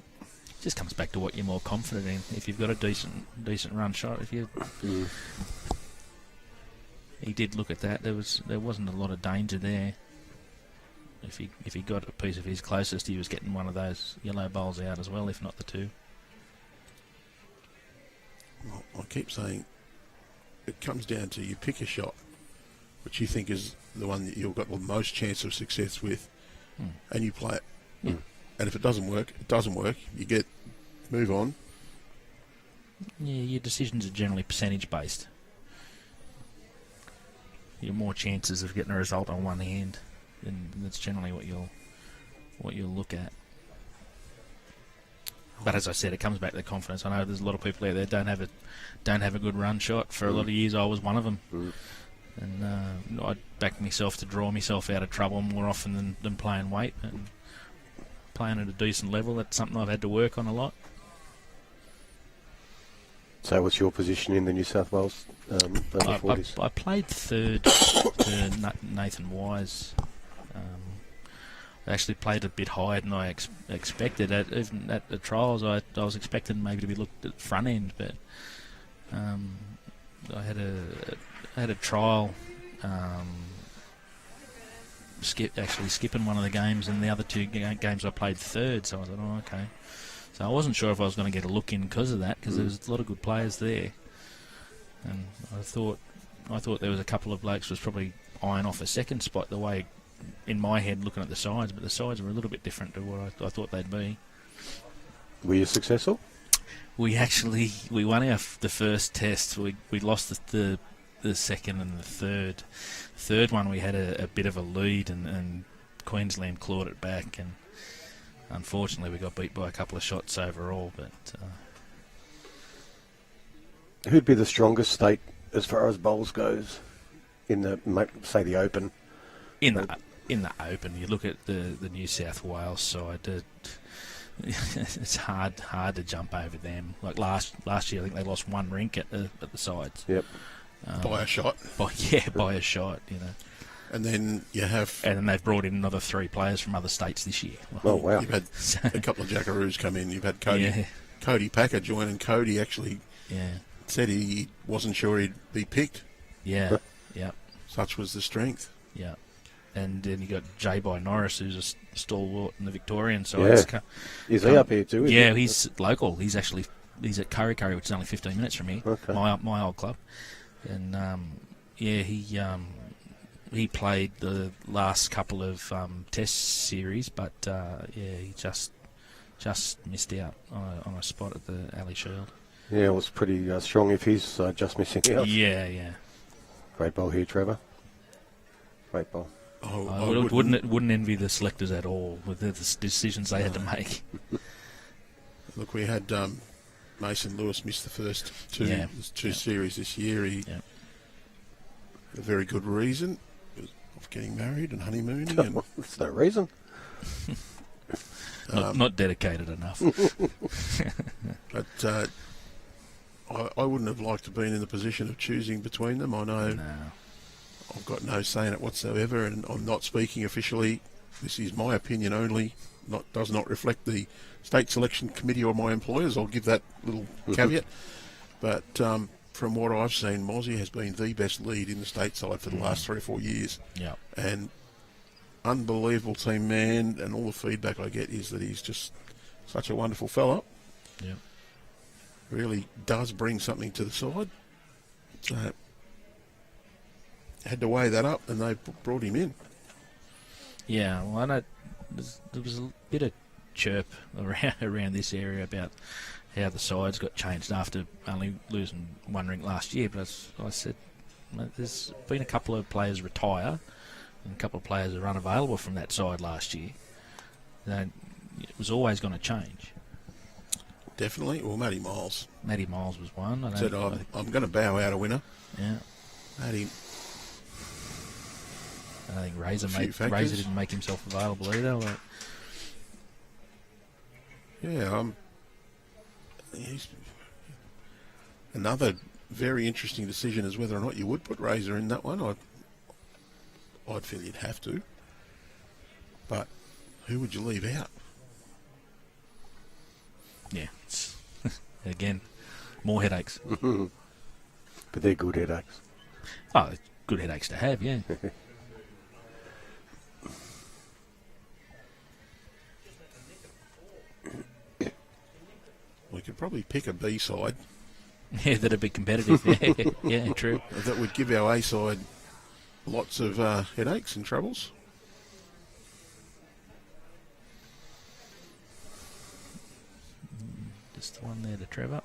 Just comes back to what you're more confident in. If you've got a decent run shot, if you he did look at that. There wasn't a lot of danger there. If he got a piece of his closest, he was getting one of those yellow bowls out as well, if not the two. Well, I keep saying it comes down to you pick a shot which you think is the one that you've got the most chance of success with, and you play it. And if it doesn't work, it doesn't work. You move on. Yeah, your decisions are generally percentage based. You have more chances of getting a result on one hand, and that's generally what you'll look at. But as I said, it comes back to the confidence. I know there's a lot of people out there don't have a good run shot. For a lot of years, I was one of them, and I'd back myself to draw myself out of trouble more often than playing weight. And playing at a decent level, that's something I've had to work on a lot. So what's your position in the New South Wales I played third to Nathan Wise. I actually played a bit higher than I expected. Even at the trials, I was expecting maybe to be looked at front end, but I had a trial skipping one of the games, and the other two games I played third. So I thought, oh, okay. So I wasn't sure if I was going to get a look in because of that, because there was a lot of good players there, and I thought there was a couple of blokes was probably eyeing off a second spot the way in my head looking at the sides, but the sides were a little bit different to what I thought they'd be. Were you successful? We won the first test. We lost the second and the third. Third one we had a bit of a lead, and Queensland clawed it back, and unfortunately we got beat by a couple of shots overall. But who'd be the strongest state as far as bowls goes in the Open? In the Open, you look at the New South Wales side. It's hard to jump over them. Like last year, I think they lost one rink at the sides. Yep. By a shot. By a shot. You know. And then you have. And then they've brought in another 3 players from other states this year. Oh wow! You've had a couple of Jackaroos come in. You've had Cody Packer join, and Cody actually said he wasn't sure he'd be picked. Yeah. Yeah. Such was the strength. Yeah. And then you got J by Norris, who's a stalwart in the Victorian side. Yeah. Is he up here too? Yeah, he's local. He's at Curry, which is only 15 minutes from here. Okay. My old club. And he played the last couple of Test series, but he just missed out on a spot at the Ali Shield. Yeah, it was pretty strong if he's just missing out. Yeah. Great ball here, Trevor. Great ball. I wouldn't envy the selectors at all with the decisions they had to make. Look, we had Mason Lewis miss the first two series this year. He a very good reason of getting married and honeymooning. And There's no reason. Not dedicated enough. But I wouldn't have liked to have been in the position of choosing between them. I know I've got no say in it whatsoever, and I'm not speaking officially. This is my opinion only. Does not reflect the state selection committee or my employers. I'll give that little caveat. But from what I've seen, Mozzie has been the best lead in the state side for the last 3 or 4 years. Yeah. And unbelievable team man, and all the feedback I get is that he's just such a wonderful fella. Yeah. Really does bring something to the side. So had to weigh that up, and they brought him in. Yeah, well, I know there was a bit of chirp around this area about how the sides got changed after only losing one rink last year. But as I said, there's been a couple of players retire and a couple of players are unavailable from that side last year. It was always going to change. Definitely. Well, Matty Miles. Matty Miles was one. Said, I'm going to bow out a winner. Yeah. Matty. I think Razor didn't make himself available either. He's another very interesting decision is whether or not you would put Razor in that one. I'd feel you'd have to. But who would you leave out? Yeah. Again, more headaches. But they're good headaches. Oh, good headaches to have, yeah. We could probably pick a B side. Yeah, that'd be competitive. Yeah, true. That would give our A side lots of headaches and troubles. Just the one there to Trevor.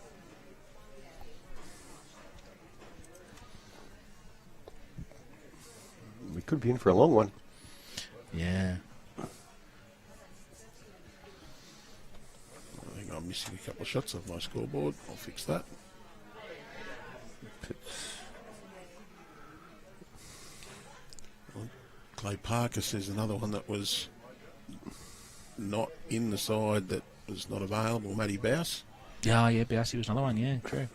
We could be in for a long one. Yeah. I think I'm missing a couple of shots of my scoreboard. I'll fix that. Clay Parker says another one that was not in the side that was not available. Matty Bouse. Yeah, Bouse was another one, yeah, true.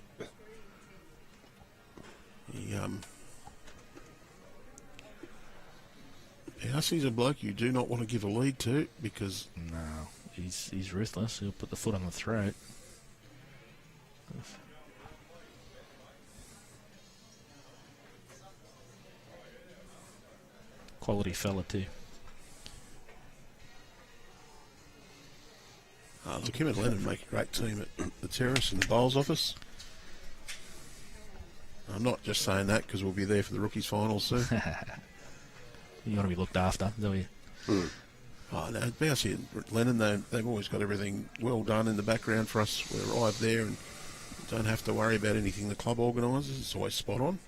Bousey's a bloke you do not want to give a lead to because... No, he's ruthless. He'll put the foot on the throat. Quality fella too. Look, him and Lennon make a great team at the Terrace and the Bowls office. I'm not just saying that because we'll be there for the rookies finals soon. You want to be looked after, don't you? Oh, no, Bousey and Lennon, they've always got everything well done in the background for us. We arrive there and don't have to worry about anything the club organises. It's always spot on.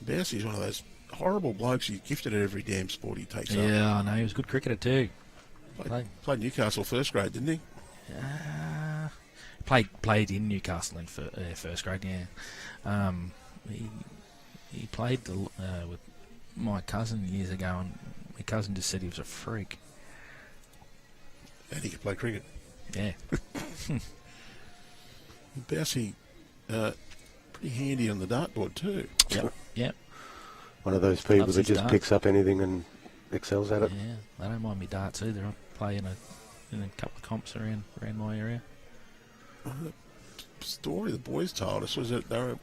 Bousey's one of those horrible blokes. He's gifted at every damn sport he takes up. Yeah, I know. He was a good cricketer too. Played Newcastle first grade, didn't he? Played in Newcastle in first grade. Yeah, he played with my cousin years ago, and my cousin just said he was a freak. And he could play cricket. Yeah. Bousey, pretty handy on the dartboard too. Yep. One of those people Loves that his just darts. picks up anything and excels at it. Yeah, I don't mind me darts either. I play in a couple of comps around my area. The story the boys told us was that they were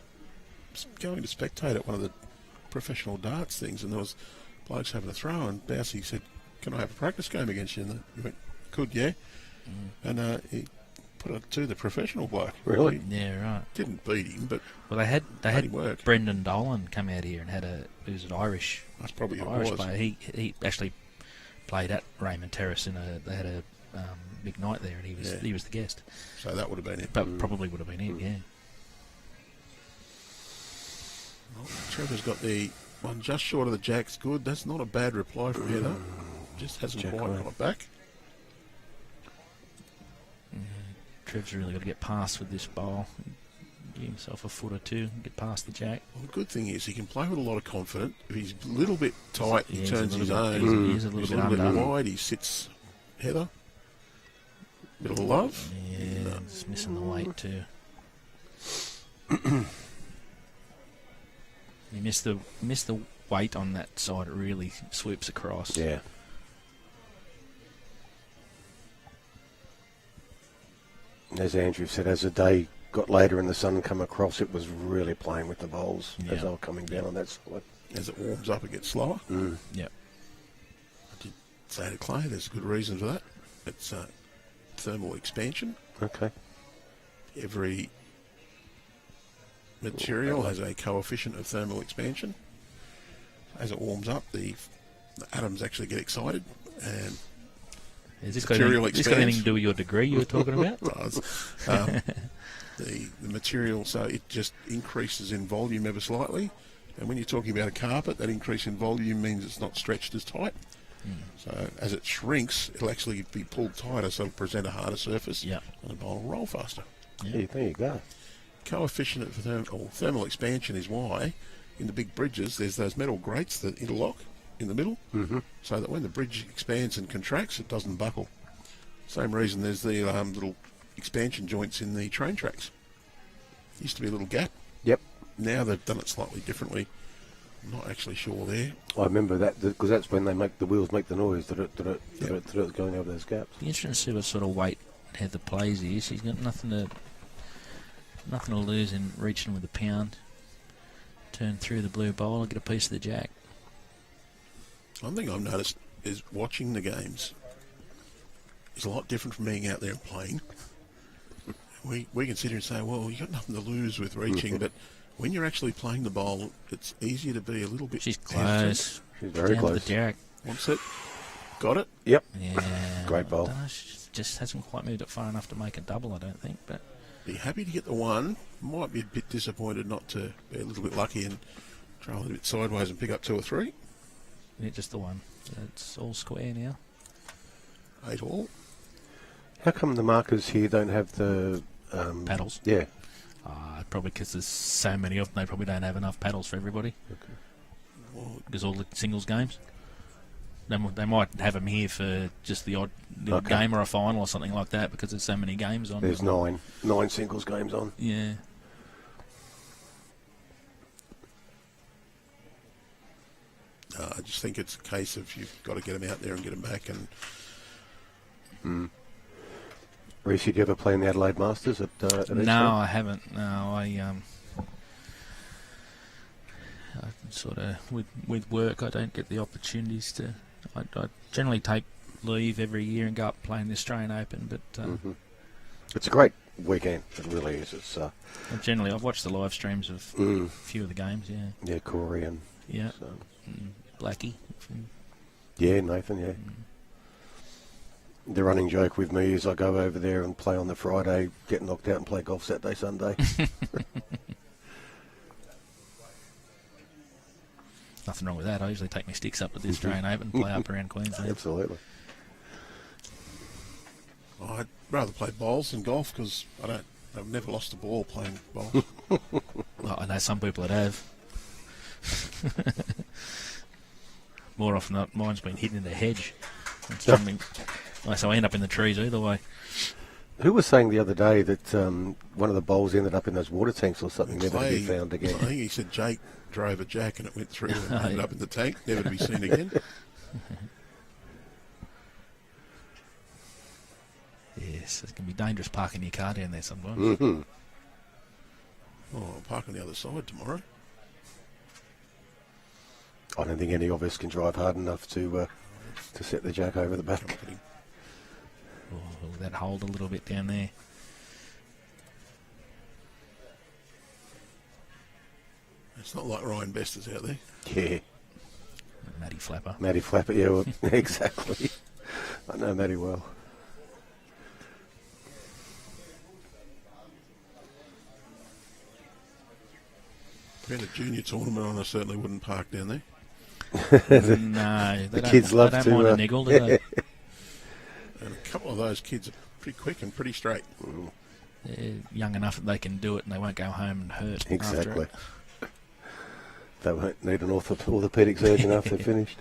going to spectate at one of the professional darts things, and there was blokes having a throw, and Bousey said, "Can I have a practice game against you?" And he went, "Could, yeah." And he put it to the professional bloke. Really? Yeah, right. Didn't beat him, but Well, they had work. Brendan Dolan come out here and he was an Irish That's probably who it Irish was. player. He actually played at Raymond Terrace they had a big night there, and he was the guest. So that would have been it. But probably would have been it, yeah. Well, Trevor's got the one just short of the jack's good. That's not a bad reply from Heather. Just hasn't Jack quite away. got it back. Trev's really got to get past with this bowl. Give himself a foot or two, get past the jack. Well, the good thing is he can play with a lot of confidence. If he's a little bit tight, Yeah, he he's turns a his little own. bit- he's a little bit under. wide. He sits Heather. Bit of love. Yeah, it's missing the weight too. You miss the weight on that side. It really swoops across. Yeah. As Andrew said, as the day got later and the sun come across, it was really playing with the bowls as they were coming down on that side. As it warms up, it gets slower. Yep. I did say to Clay, there's a good reason for that. It's thermal expansion. Okay. Every material has a coefficient of thermal expansion. As it warms up, the atoms actually get excited, and Has this got Material anything expands. to do with your degree you were talking about? the material, so it just increases in volume ever slightly. And when you're talking about a carpet, that increase in volume means it's not stretched as tight. So as it shrinks, it'll actually be pulled tighter, so it'll present a harder surface, Yep. and the bowl will roll faster. Yeah, there you go. Coefficient of thermal expansion is why in the big bridges there's those metal grates that interlock in the middle, so that when the bridge expands and contracts, it doesn't buckle. Same reason there's the little expansion joints in the train tracks. Used to be a little gap. Yep. Now they've done it slightly differently. I'm not actually sure there. I remember that because that's when they make the wheels make the noise that it's going over those gaps. Be interesting to see what sort of weight Heather plays here. She's got nothing to lose in reaching with a pound. Turn through the blue bowl and get a piece of the jack. One thing I've noticed is watching the games is a lot different from being out there and playing. We can sit here and say, well, you've got nothing to lose with reaching, but when you're actually playing the bowl, it's easier to be a little bit She's hesitant. close. She's very Down to close. the jack. Wants it. Got it. Yep. Yeah. Great bowl. I don't know, she just hasn't quite moved it far enough to make a double, I don't think. But Be happy to get the one. Might be a bit disappointed not to be a little bit lucky and try a little bit sideways and pick up 2 or 3. yeah, just the one. It's all square now. 8 all. How come the markers here don't have the Paddles. Yeah. Probably because there's so many of them, they probably don't have enough paddles for everybody. Well, Because all the singles games. They might have them here for just the odd little Okay. game or a final or something like that because there's so many games on. There's nine singles games on. Yeah. I just think it's a case of you've got to get them out there and get them back. And Reece, did you ever play in the Adelaide Masters at No, Exeter? I haven't. No, I sort of with work, I don't get the opportunities to. I generally take leave every year and go up and play in the Australian Open, but It's a great weekend. It really is. It's generally I've watched the live streams of a few of the games. Yeah, yeah, Corey and yeah, so, Blackie. yeah, Nathan. Yeah. The running joke with me is I go over there and play on the Friday, get knocked out and play golf Saturday, Sunday. Nothing wrong with that. I usually take my sticks up at the Australian Open and play up around Queensland. Absolutely. I'd rather play bowls than golf because I've never lost a ball playing bowls. Well, I know some people that have. More often than not, mine's been hidden in the hedge. It's something, so I end up in the trees either way. Who was saying the other day that one of the bowls ended up in those water tanks or something, never to be found again? I think he said Jake drove a jack and it went through and ended up in the tank, never to be seen again. Yes, it can be dangerous parking your car down there sometimes. Mm-hmm. Oh, I'll park on the other side tomorrow. I don't think any of us can drive hard enough to set the jack over the back. Oh, that hold a little bit down there. It's not like Ryan Best is out there. Yeah. Matty Flapper. Matty Flapper, yeah, well, exactly. I know Matty well. If we had a junior tournament on, I certainly wouldn't park down there. No, the kids love they to don't mind a niggle, do they? And a couple of those kids are pretty quick and pretty straight. They're young enough that they can do it and they won't go home and hurt after Exactly. it. They won't need an orthopaedic surgeon after they're finished.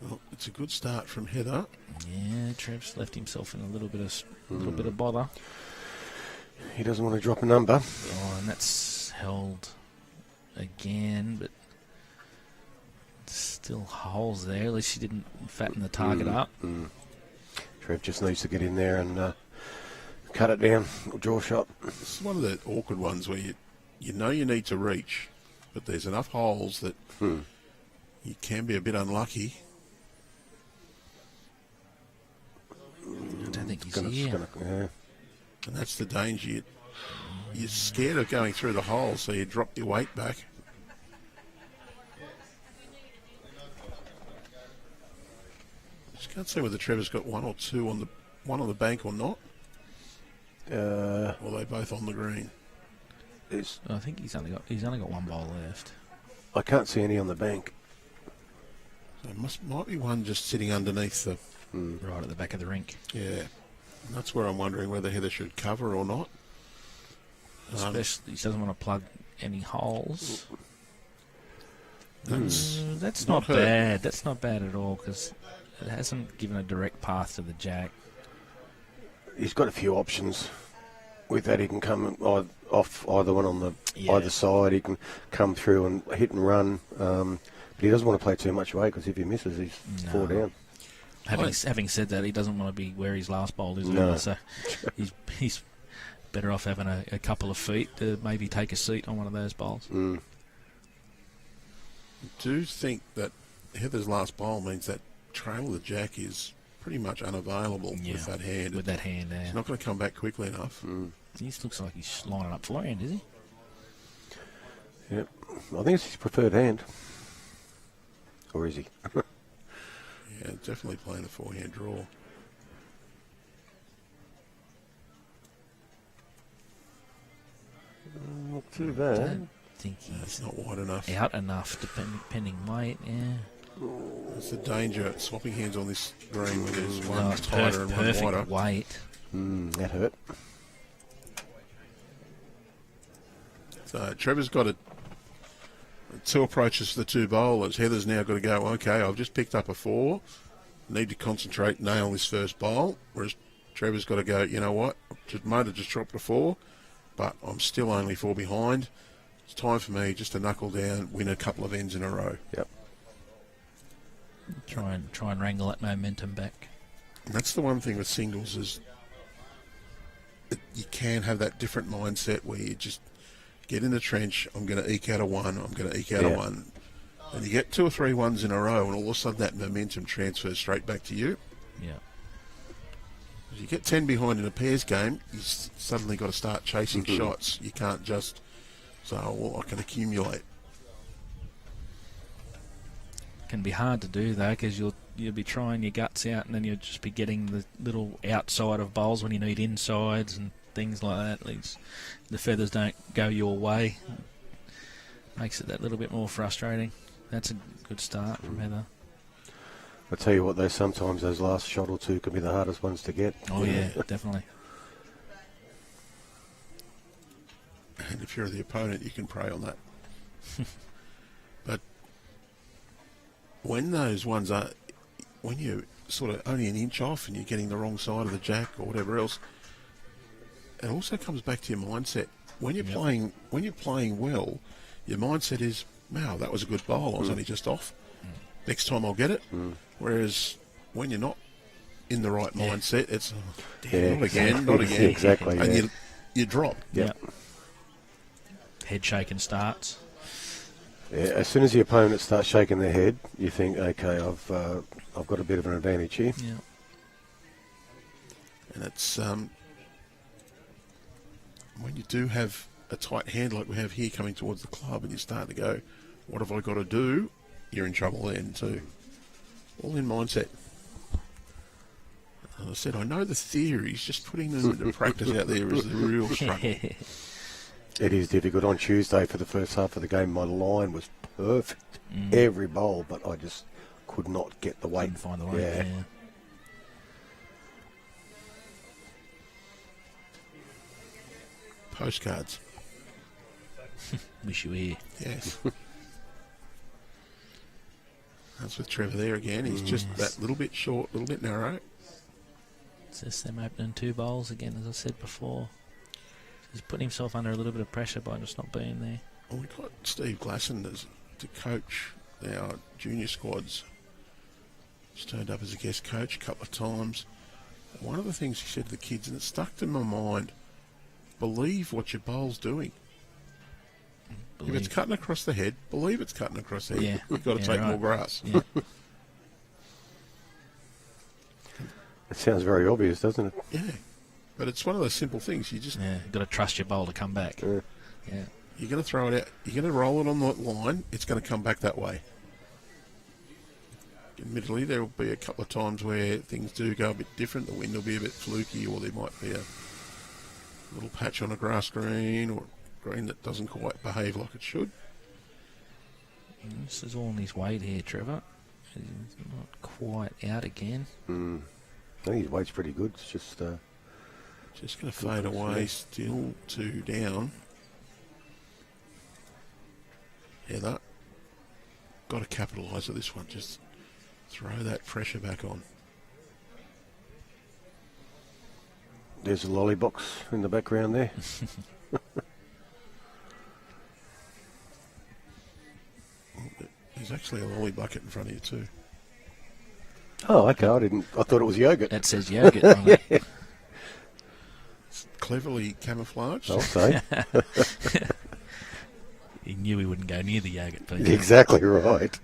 Well, it's a good start from Heather. Yeah, Trev's left himself in a little bit of bother. He doesn't want to drop a number. Oh, and that's held again, but still holes there. At least she didn't fatten the target up. Trev just needs to get in there and cut it down, or draw shot. This is one of the awkward ones where you know you need to reach, but there's enough holes that you can be a bit unlucky. I don't think he's Gonna- here. yeah. And that's the danger. You're scared of going through the hole, so you drop your weight back. Just can't see whether Trevor's got one or two on the bank or not. Or are they both on the green? I think he's only got one bowl left. I can't see any on the bank. So might be one just sitting underneath the. Right at the back of the rink. Yeah, and that's where I'm wondering whether Heather should cover or not. Especially, he doesn't want to plug any holes. That's not not hurt. bad. That's not bad at all because it hasn't given a direct path to the jack. He's got a few options. With that, he can come off either one on the either side. He can come through and hit and run. But he doesn't want to play too much away because if he misses, he's 4 down. Having said that, he doesn't want to be where his last bowl is. No. So he's better off having a couple of feet to maybe take a seat on one of those bowls. I do think that Heather's last bowl means that trail of the jack is pretty much unavailable with that hand. With that hand, He's not going to come back quickly enough. He looks like he's lining up forehand, is he? Yep. I think it's his preferred hand. Or is he? Yeah, definitely playing a forehand draw. Not too I bad. don't think It's he's not wide enough. out enough, depending weight. Yeah. It's the danger at swapping hands on this green when there's No, one it's tighter and one perfect wider. weight. That hurt. So Trevor's got two approaches to the two bowlers. Heather's now got to go, okay, I've just picked up a 4. Need to concentrate, nail this first bowl. Whereas Trevor's got to go, you know what, might have just dropped a 4, but I'm still only 4 behind. It's time for me just to knuckle down, win a couple of ends in a row. Yep. Try and wrangle that momentum back. And that's the one thing with singles is that you can have that different mindset where you just get in the trench, I'm going to eke out a 1, I'm going to eke out a 1. And you get 2 or 3 ones in a row and all of a sudden that momentum transfers straight back to you. Yeah. If you get 10 behind in a pairs game, you suddenly got to start chasing shots. You can't just say, oh, well, I can accumulate. Can be hard to do though because you'll be trying your guts out and then you'll just be getting the little outside of bowls when you need insides and things like that. At least the feathers don't go your way. Makes it that little bit more frustrating. That's a good start from Heather. I tell you what, though, sometimes those last shot or two can be the hardest ones to get. Oh yeah, definitely. And if you're the opponent, you can prey on that. But when those ones are, when you're sort of only an inch off and you're getting the wrong side of the jack or whatever else, it also comes back to your mindset. When you're playing well, your mindset is, wow, that was a good bowl. I was only just off. next time I'll get it. Whereas when you're not in the right mindset, it's not again, not again. Exactly. And you drop. Yep. Head shaking starts. Yeah, as soon as the opponent starts shaking their head, you think, okay, I've got a bit of an advantage here. Yeah. And it's when you do have a tight hand like we have here coming towards the club, and you start to go, what have I got to do? You're in trouble then too. All in mindset. As I said, I know the theories, just putting them into practice out there is the real struggle. It is difficult. On Tuesday for the first half of the game, my line was perfect. Every bowl, but I just could not get the weight. Couldn't find the weight. Yeah. Postcards. Wish you were here. Yes. That's with Trevor there again. He's just that little bit short, little bit narrow. It's just them opening 2 bowls again, as I said before. He's putting himself under a little bit of pressure by just not being there. Well, we've got Steve Glasson to coach our junior squads. He's turned up as a guest coach a couple of times. One of the things he said to the kids, and it stuck to my mind, believe what your bowl's doing. If it's cutting across the head, believe it's cutting across the head. Yeah. You've got to take more grass. Yeah. It sounds very obvious, doesn't it? Yeah. But it's one of those simple things. You just You've got to trust your bowl to come back. Yeah. Yeah. You're going to throw it out. You're going to roll it on that line. It's going to come back that way. Admittedly, there will be a couple of times where things do go a bit different. The wind will be a bit fluky, or there might be a little patch on a grass green or green that doesn't quite behave like it should. This is all in his weight here, Trevor. He's not quite out again. I think his weight's pretty good. It's just going to fade away. Still 2 down. Heather, got to capitalise on this one. Just throw that pressure back on. There's a lolly box in the background there. There's actually a lolly bucket in front of you too. Oh, okay. I thought it was yogurt. That says yogurt on it. It's cleverly camouflaged. I'll say. He knew he wouldn't go near the yogurt piece. Exactly right.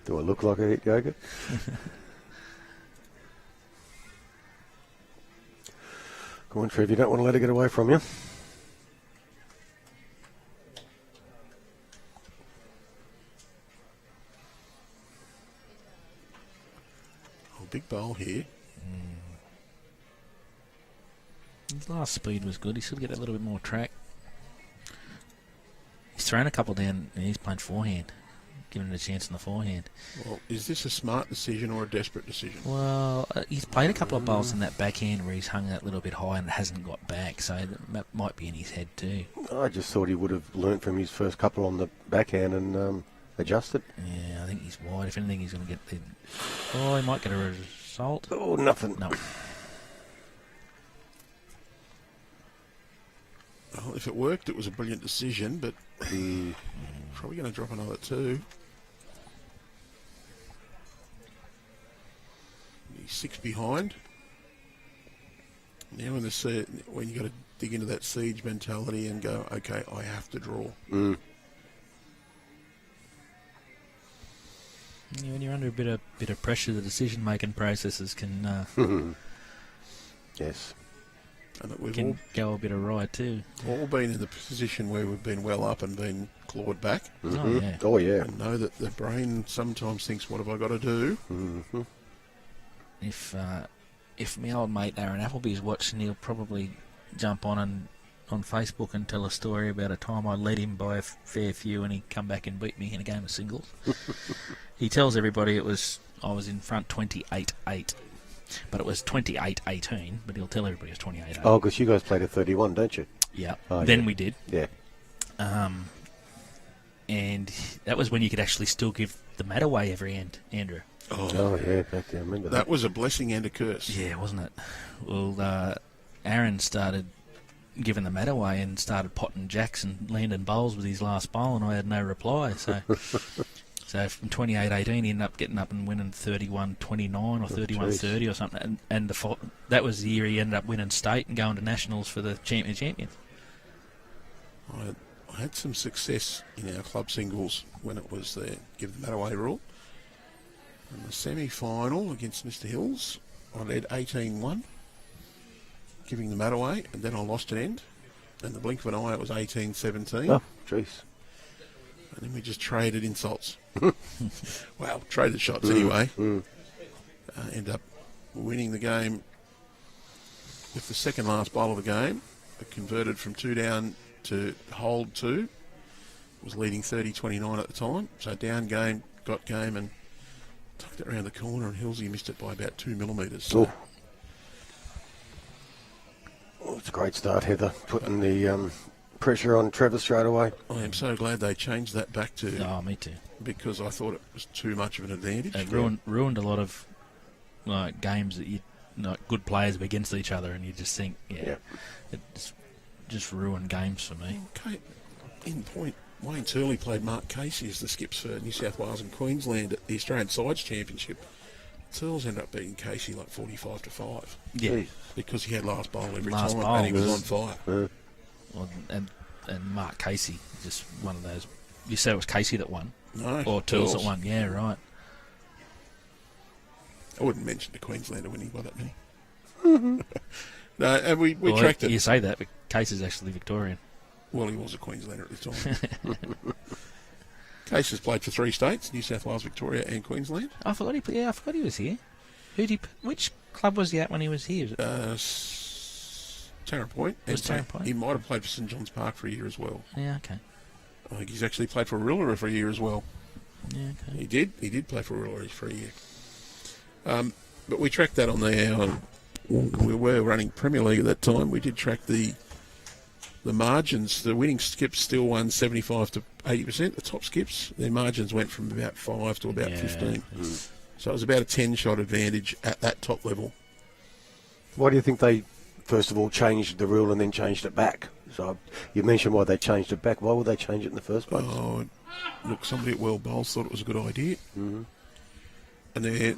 Do I look like I eat yogurt? Go on, Trev. You don't want to let it get away from you. Oh, big bowl here. His last speed was good. He should get a little bit more track. He's thrown a couple down and he's playing forehand, giving it a chance in the forehand. Well, is this a smart decision or a desperate decision? Well, he's played a couple of bowls in that backhand where he's hung that little bit high and it hasn't got back, so that might be in his head too. I just thought he would have learnt from his first couple on the backhand and adjusted. Yeah, I think he's wide. If anything, he's going to get the... Oh, he might get a result. Oh, nothing. No. Well, if it worked, it was a brilliant decision, but probably going to drop another 2. He's 6 behind. Now when you got to dig into that siege mentality and go, okay, I have to draw. Yeah, when you're under a bit of pressure, the decision-making processes can Yes. And that we've can go a bit awry too. all been in the position where we've been well up and been clawed back. Oh yeah. Oh, yeah. And know that the brain sometimes thinks, what have I got to do? If my old mate Aaron Appleby's watching, he'll probably jump on Facebook and tell a story about a time I led him by a fair few and he come back and beat me in a game of singles. He tells everybody I was in front 28-8, but it was 28-18, but he'll tell everybody it was 28-8. Oh, because you guys played a 31, don't you? Yeah. Oh, then yeah. we did. Yeah. And that was when you could actually still give the mat away every end, Andrew. Oh, yeah, back there, I remember that. That was a blessing and a curse. Yeah, wasn't it? Well, Aaron started giving the mat away and started potting jacks and landing bowls with his last bowl, and I had no reply. So So from 28-18, he ended up getting up and winning 31-29 or 31-30 or something. And that was the year he ended up winning state and going to nationals for the champions. I had some success in our club singles when it was the give the mat away rule. In the semi-final against Mr. Hills, I led 18-1, giving the mat away, and then I lost an end. And the blink of an eye, it was 18-17. Oh, jeez. And then we just traded insults. Well, traded shots anyway. End up winning the game with the second last bowl of the game. It converted from 2 down to hold 2. Was leading 30-29 at the time. So down game, got game, and tucked it around the corner, and Hillsy missed it by about 2 millimetres. So. Well, it's a great start, Heather, putting the pressure on Trevor straight away. I am so glad they changed that back to... Oh, me too. Because I thought it was too much of an advantage. It ruined a lot of games that good players were against each other, and you just think, it's just ruined games for me. Okay, in point, Wayne Turley played Mark Casey as the skips for New South Wales and Queensland at the Australian Sides Championship. Turles ended up beating Casey like 45-5. Yeah. Because he had last bowl every Last time, bowl, and he was on fire. Well, and Mark Casey, just one of those. You said it was Casey that won? No. Or Turles that won? Yeah, right. I wouldn't mention the Queenslander winning by that many. No, and we tracked it. You say that, but Case is actually Victorian. Well, he was a Queenslander at the time. Case has played for 3 states: New South Wales, Victoria, and Queensland. I forgot he was here. Which club was he at when he was here? Tarrant Point. It was Tarrant Point? He might have played for St John's Park for a year as well. Yeah, okay. I think he's actually played for Rillera for a year as well. Yeah, okay. He did play for Rillera for a year. But we tracked that on we were running Premier League at that time. We did track the margins. The winning skips still won 75 to 80%. The top skips, their margins went from about 5 to about 15. So it was about a 10-shot advantage at that top level. Why do you think they, first of all, changed the rule and then changed it back? So you mentioned why they changed it back. Why would they change it in the first place? Oh, look, somebody at World Bowls thought it was a good idea. And I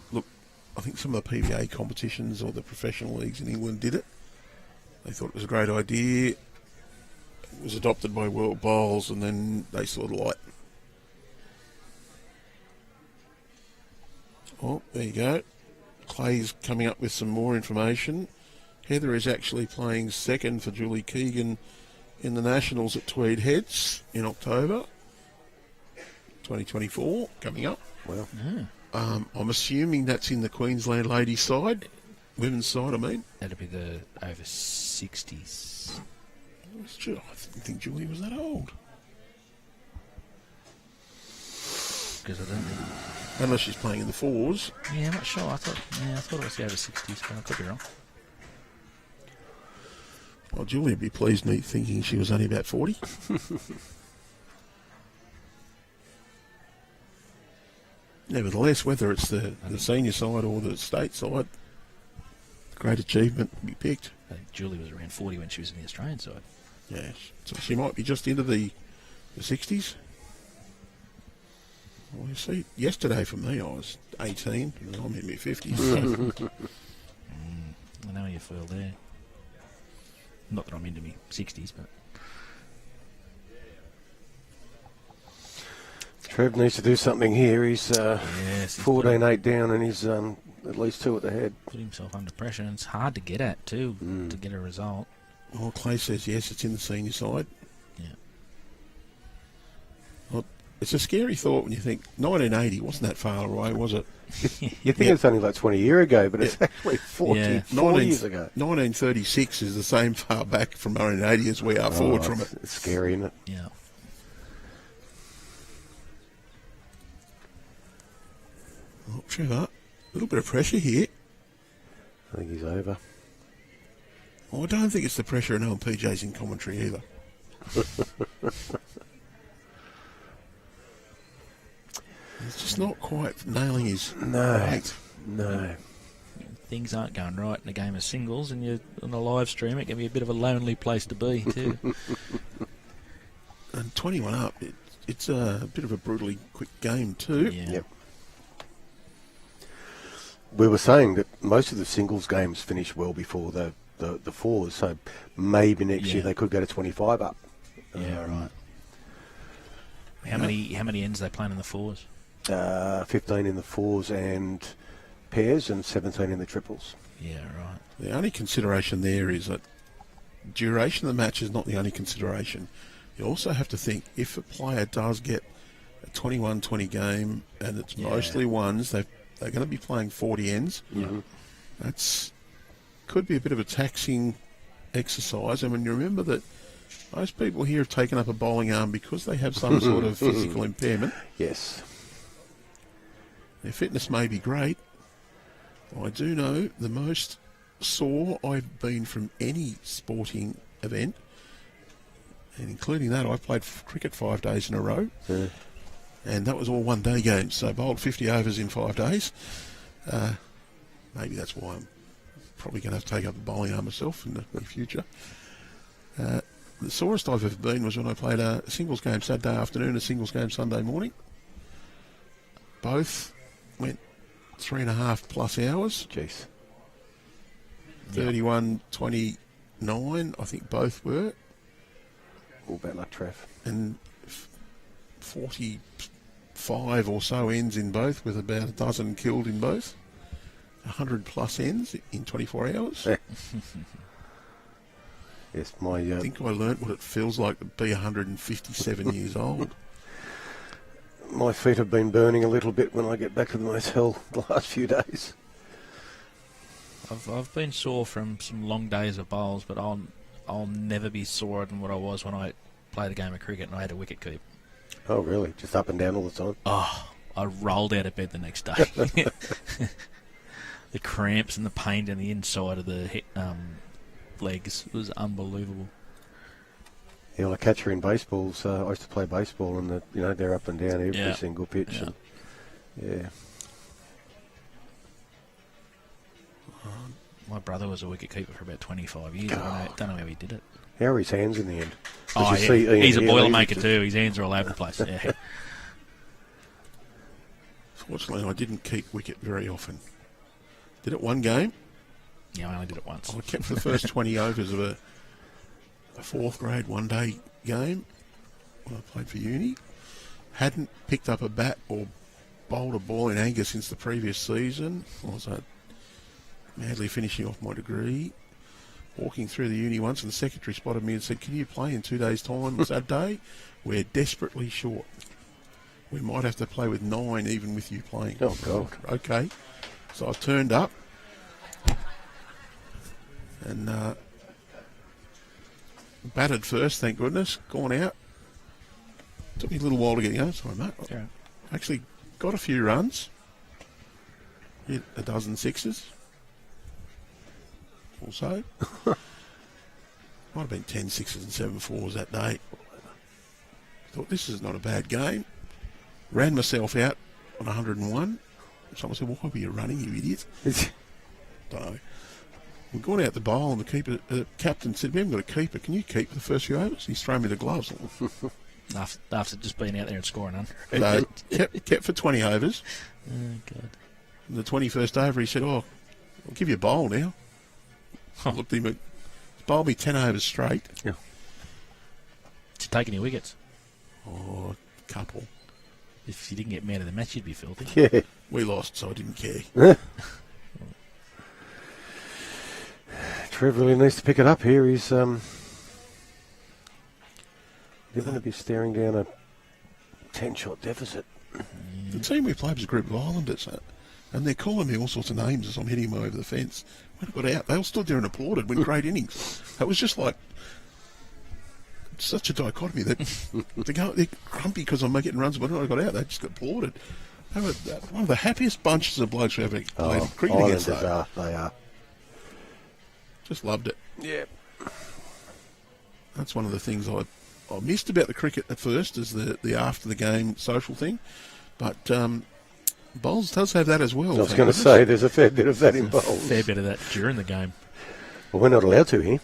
think some of the PBA competitions or the professional leagues in England did it. They thought it was a great idea. It was adopted by World Bowls, and then they saw the light. Oh, there you go. Clay's coming up with some more information. Heather is actually playing second for Julie Keegan in the Nationals at Tweed Heads in October 2024, coming up. Well, I'm assuming that's in the Queensland ladies' side, women's side, I mean. That'd be the over 60s. I didn't think Julie was that old. Because I don't think... Unless she's playing in the 4s. Yeah, I'm not sure. I thought it was the over 60s, but I could be wrong. Well, Julie would be pleased me thinking she was only about 40. Nevertheless, whether it's the senior side or the state side, great achievement to be picked. I think Julie was around 40 when she was in the Australian side. Yes, so she might be just into the 60s. Well, you see, yesterday for me I was 18 and I'm in my 50s. I know you feel there. Not that I'm into me 60s, but... Trev needs to do something here. He's 14-8 down and he's at least 2 at the head. Put himself under pressure, and it's hard to get at too, to get a result. Well, Clay says yes, it's in the senior side. Yeah. Well, it's a scary thought when you think 1980 wasn't that far away, was it? You think it's only like 20 years ago, but it's actually 40 years ago. 1936 is the same far back from 1980 as we are forward from it. It's scary, isn't it? Yeah. Oh, Trevor, a little bit of pressure here. I think he's over. Oh, I don't think it's the pressure of knowing PJ's in commentary either. He's just not quite nailing his weight. No. Things aren't going right in a game of singles, and you're on a live stream. It can be a bit of a lonely place to be too. And 21 up, it's a bit of a brutally quick game too. Yeah. Yep. We were saying that most of the singles games finish well before the fours, so maybe next year they could go to 25 up. Yeah, right. How many ends they playing in the fours? 15 in the fours and pairs, and 17 in the triples. Yeah, right. The only consideration there is that duration of the match is not the only consideration. You also have to think, if a player does get a 21-20 game and it's mostly ones, they're going to be playing 40 ends. Mm-hmm. That's could be a bit of a taxing exercise. And when you remember that most people here have taken up a bowling arm because they have some sort of physical impairment. Yes. Their fitness may be great. I do know the most sore I've been from any sporting event, and including that, I played cricket 5 days in a row, and that was all one-day games, so I bowled 50 overs in 5 days. Maybe that's why I'm probably going to have to take up a bowling arm myself in the future. The sorest I've ever been was when I played a singles game Saturday afternoon, a singles game Sunday morning. Both went 3.5 plus hours. Jeez. 31-29, I think both were. All bad luck, Trev. And 45 or so ends in both, with about a dozen killed in both. 100 plus ends in 24 hours. Yes, I think I learnt what it feels like to be 157 years old. My feet have been burning a little bit when I get back to the motel the last few days. I've been sore from some long days of bowls, but I'll never be sorer than what I was when I played a game of cricket and I had a wicket keep. Oh, really? Just up and down all the time? Oh, I rolled out of bed the next day. The cramps and the pain down the inside of the legs was unbelievable. Yeah, well, a catcher in baseballs, I used to play baseball, and they're up and down every single pitch. Yeah. And, My brother was a wicket keeper for about 25 years. I don't know how he did it. How are his hands in the end? Oh, Did you see Ian he's a Healy? boilermaker too. His hands are all over the place. Yeah. Fortunately, I didn't keep wicket very often. Did it one game. Yeah, I only did it once. I kept the first 20 overs of a fourth grade one-day game when I played for uni. Hadn't picked up a bat or bowled a ball in anger since the previous season. I was madly finishing off my degree. Walking through the uni once, and the secretary spotted me and said, "Can you play in 2 days' time Saturday? We're desperately short. We might have to play with 9 even with you playing." Oh, God. Okay. So I turned up and batted first, thank goodness, gone out. Took me a little while to get going. Sorry, mate. Yeah. Actually got a few runs. Hit a dozen sixes. Also. Might have been 10 sixes and 7 fours that day. Thought, this is not a bad game. Ran myself out on 101. Someone said, "Why were you running, you idiot?" Don't know. We've gone out the bowl, and the captain said, "We haven't got a keeper. Can you keep the first few overs?" He's thrown me the gloves. After just being out there and scoring under. So kept for 20 overs. Oh, God. And the 21st over, he said, "Oh, I'll give you a bowl now." I looked at him, and bowled me 10 overs straight. Yeah. Did you take any wickets? Oh, a couple. If you didn't get man of the match, you'd be filthy. Yeah. We lost, so I didn't care. Trev really needs to pick it up here. He's they're going to be staring down a 10-shot deficit. The team we played was a group of Islanders, and they're calling me all sorts of names as I'm hitting them over the fence. When I got out, they all stood there and applauded when great innings. It was just like such a dichotomy that they're grumpy because I'm getting runs, but when I got out, they just got applauded. They were one of the happiest bunches of blokes we ever played cricket against. They are. Just loved it. Yeah. That's one of the things I missed about the cricket at first, is the after the game social thing, but bowls does have that as well. I was going to say, there's a fair bit of that in bowls. Fair bit of that during the game. Well, we're not allowed to here.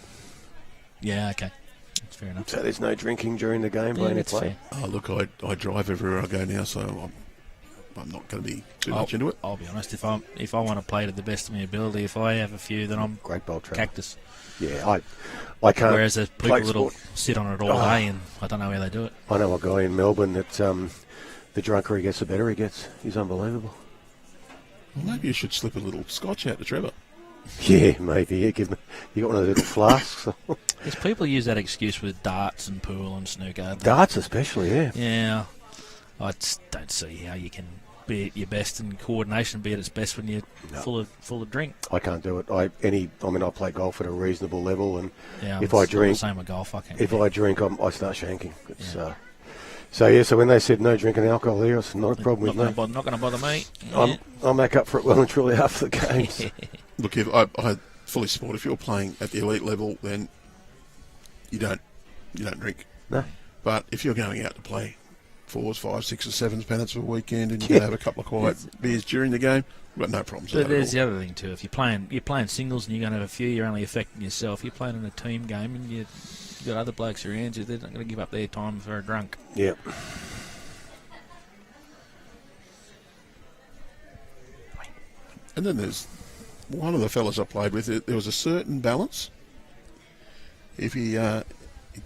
Yeah, okay. That's fair enough. So there's no drinking during the game by any that's play? fair. Oh, look, I drive everywhere I go now, so I'm not going to be too much into it. I'll be honest. If I want to play to the best of my ability, if I have a few, then I'm Great bowl trap. cactus. Yeah, I can't. Whereas there's people play that'll sport. sit on it all day, and I don't know how they do it. I know a guy in Melbourne that the drunker he gets, the better he gets. He's unbelievable. Well, maybe you should slip a little scotch out to Trevor. Yeah, maybe. Yeah, you got one of those little flasks. There's people use that excuse with darts and pool and snooker. Darts especially, yeah. Yeah, I just don't see how you can be at your best and coordination be at its best when you're full of drink. I can't do it. I play golf at a reasonable level, and Yeah, if I'm I drink, the same with golf. I can't. if I drink, I start shanking. So when they said no drinking alcohol here, it's not a problem with me. Not going to bother me. Yeah. I'll make up for it well and truly after the games. Look, if I fully support, if you're playing at the elite level, then you don't drink. No. But if you're going out to play 4s, 5s, 6s, 7s pennants for a weekend, and you can have a couple of quiet beers during the game, we've got no problems with But that there's at all. the other thing too. If you're playing singles and you're going to have a few, you're only affecting yourself. You're playing in a team game and you've got other blokes around you. They're not going to give up their time for a drunk. Yep. And then there's one of the fellas I played with. There was a certain balance. If he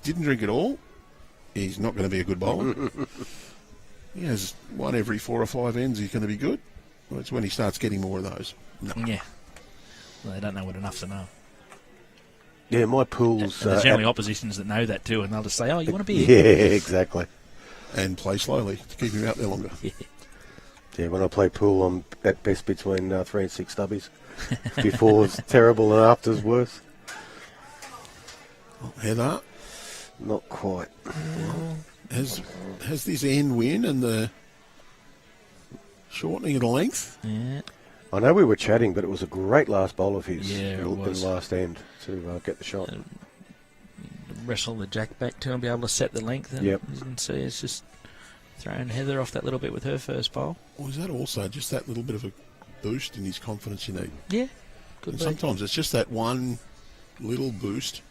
didn't drink at all, he's not going to be a good bowler. He has one every 4 or 5 ends. He's going to be good. Well, it's when he starts getting more of those. No. Yeah. Well, they don't know what enough's enough. Yeah, my pool's... There's generally oppositions that know that too, and they'll just say, "Oh, you want to be Yeah, here?" exactly. And play slowly to keep him out there longer. Yeah, when I play pool, I'm at best between 3 and 6 stubbies. Before it's terrible and after's worse. Heather, Not quite. has this end win and the shortening of the length? Yeah. I know we were chatting, but it was a great last bowl of his Yeah, it in was. the last end to get the shot. Wrestle the jack back to and be able to set the length. And Yep. you can see it's just throwing Heather off that little bit with her first bowl. Or is that also just that little bit of a boost in his confidence you need? Yeah. Good And be. sometimes it's just that one little boost.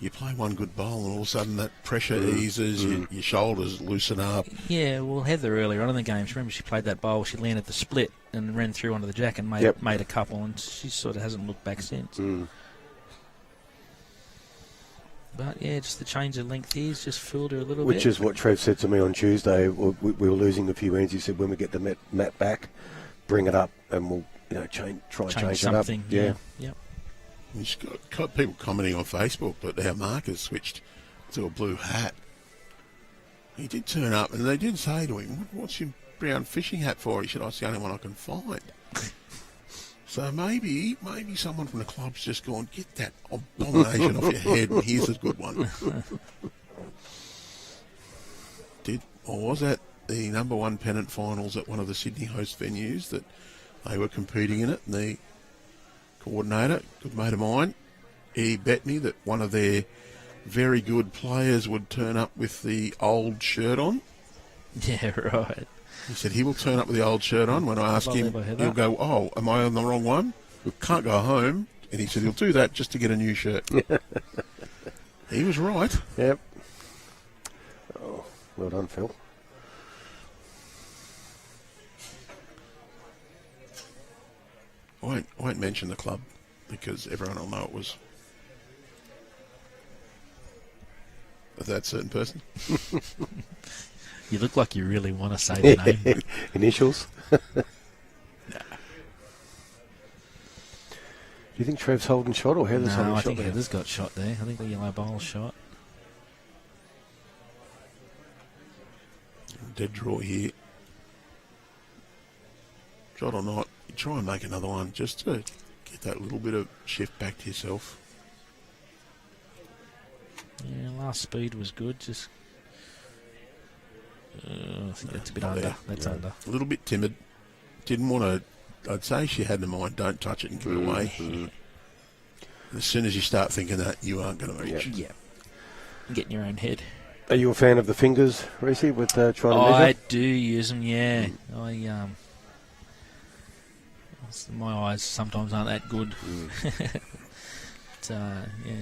You play one good bowl and all of a sudden that pressure eases, your shoulders loosen up. Yeah, well, Heather earlier on in the game, remember she played that bowl, she landed the split and ran through onto the jack and made a couple, and she sort of hasn't looked back since. But yeah, just the change of length here has just fooled her a little bit. Which is what Trev said to me on Tuesday. We were losing a few ends. He said, when we get the mat back, bring it up and we'll try and change something. it up. Yeah. Yep. He's got people commenting on Facebook that our markers switched to a blue hat. He did turn up and they did say to him, "What's your brown fishing hat for?" He said, "Oh, it's the only one I can find." So maybe someone from the club's just gone, "Get that abomination off your head, and here's a good one." Was that the number 1 pennant finals at one of the Sydney host venues that they were competing in it? And the coordinator, good mate of mine, he bet me that one of their very good players would turn up with the old shirt on. Yeah, right. He said he will turn up with the old shirt on. When I ask him, Unbelievable, he'll go, "Oh, am I on the wrong one? Can't go home." And he said he'll do that just to get a new shirt. He was right. Yep. Oh, well done, Phil. I won't mention the club because everyone will know it was of that certain person. You look like you really want to say the name. Initials. Do you think Trev's holding shot or Heather's holding No, I shot? think there? Heather's got shot there. I think the yellow bowl's shot. Dead draw here. Shot or not, you try and make another one just to get that little bit of shift back to yourself. Yeah, last speed was good. Just, I think that's a bit Not under. there. That's Yeah. under. A little bit timid. Didn't want to. I'd say she had in mind, don't touch it and give it away. As soon as you start thinking that, you aren't going to reach. Yeah. Get in your own head. Are you a fan of the fingers, Reece, with trying to I measure? do use them, yeah. My eyes sometimes aren't that good. But, yeah.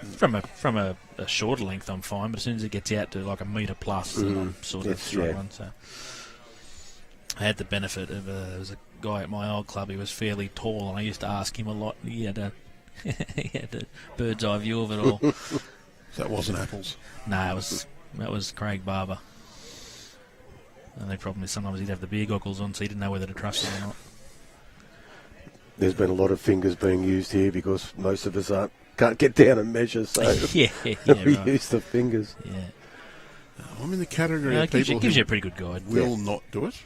From a shorter length, I'm fine, but as soon as it gets out to like a metre plus, I'm sort of struggling. So I had the benefit of there was a guy at my old club. He was fairly tall, and I used to ask him a lot. He had a bird's eye view of it all. That wasn't apples. No, that was Craig Barber. And the problem is sometimes he'd have the beer goggles on, so he didn't know whether to trust him or not. There's been a lot of fingers being used here because most of us can't get down and measure, so yeah, we right. use the fingers. Yeah. I'm in the category No, of it gives people you who a pretty good guide. will not do it.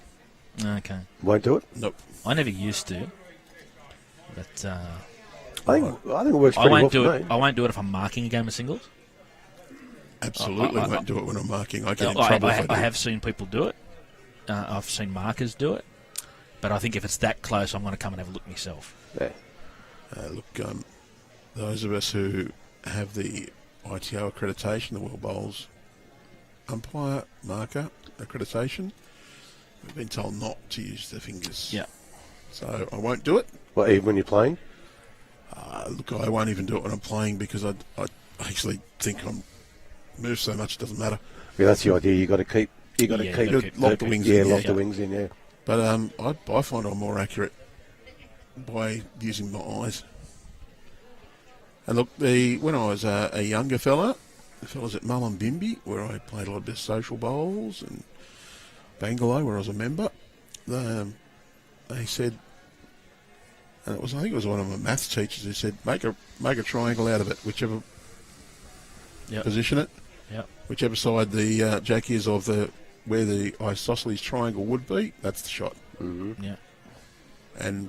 Okay. Won't do it? Nope. I never used to, but I think it works I pretty well won't do for it. me. I won't do it if I'm marking a game of singles. Absolutely won't do it when I'm marking. I get in trouble if I do. I have seen people do it. I've seen markers do it, but I think if it's that close, I'm going to come and have a look myself. Yeah. Look, those of us who have the ITO accreditation, the World Bowls umpire marker accreditation, we've been told not to use the fingers. Yeah. So I won't do it. Well, even when you're playing? Look, I won't even do it when I'm playing because I actually think I'm move so much it doesn't matter. Yeah, that's the idea. You got to keep. Lock the wings Yeah, in. lock the wings in. Yeah. But I find I'm more accurate by using my eyes. And look, when I was a younger fella, the fellas at Mullumbimby, where I played a lot of social bowls, and Bangalore, where I was a member, they said, and I think it was one of my maths teachers who said, make a triangle out of it, whichever position it, whichever side the jack is of where the isosceles triangle would be, that's the shot. Mm-hmm. Yeah. And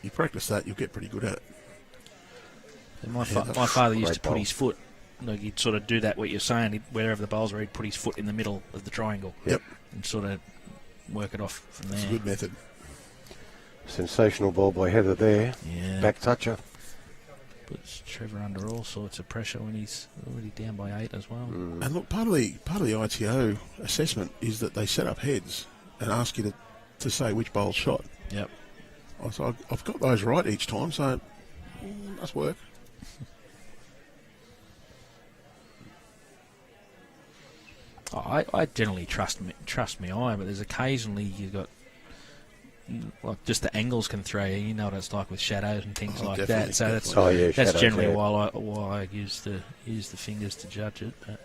you practice that, you'll get pretty good at it. And my father used to put bowl. his foot. Like he'd sort of do that. What you're saying, wherever the bowls were, he'd put his foot in the middle of the triangle. Yep. And sort of work it off from there. It's a good method. Sensational ball by Heather there. Yeah. Back toucher. Puts Trevor under all sorts of pressure when he's already down by 8 as well. Mm. And look, part of the ITO assessment is that they set up heads and ask you to say which bowl's shot. Yep. So I've got those right each time, so must work. I generally trust me eye, but there's occasionally you've got like just the angles can throw you. You know what it's like with shadows and things like that. So that's shadows, generally yeah. why I use the fingers to judge it. But.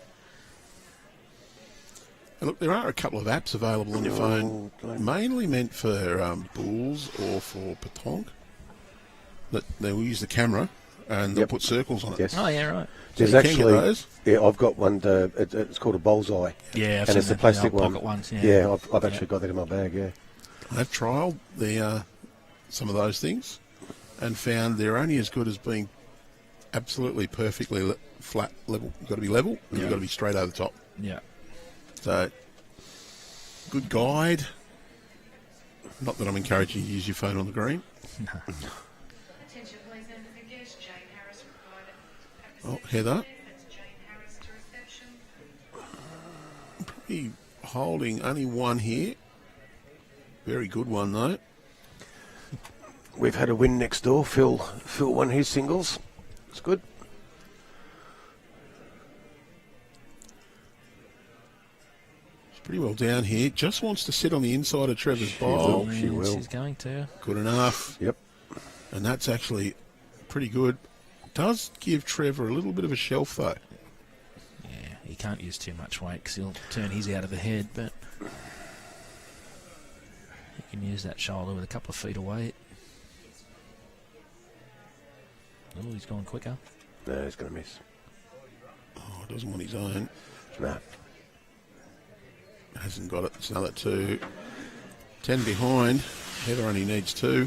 And look, there are a couple of apps available on your phone, mainly meant for bulls or for petanque. That they will use the camera and they'll put circles on it. Yes. Oh yeah, right. There's So you can get actually, those. yeah, I've got one. It's called a BowlsNSW. Yeah, I've and seen it's the that, plastic old one. pocket ones. Yeah, I've actually got that in my bag. Yeah. I've trialled some of those things and found they're only as good as being absolutely perfectly flat, level. You've got to be level and you've got to be straight over the top. Yeah. So, good guide. Not that I'm encouraging you to use your phone on the green. No. Attention, please, and the guest, Jane Harris required. Oh, Heather. That's Jane Harris to reception. Probably holding only one here. Very good one, though. We've had a win next door. Phil won his singles. It's good. She's pretty well down here. Just wants to sit on the inside of Trevor's bowl. She will. She's going to. Good enough. Yep. And that's actually pretty good. Does give Trevor a little bit of a shelf, though. Yeah, he can't use too much weight because he'll turn his out of the head, but he can use that shoulder with a couple of feet away. Oh, he's gone quicker. No, he's going to miss. Oh, doesn't want his own. No. Hasn't got it. It's another 2. 10 behind. Heather only needs 2.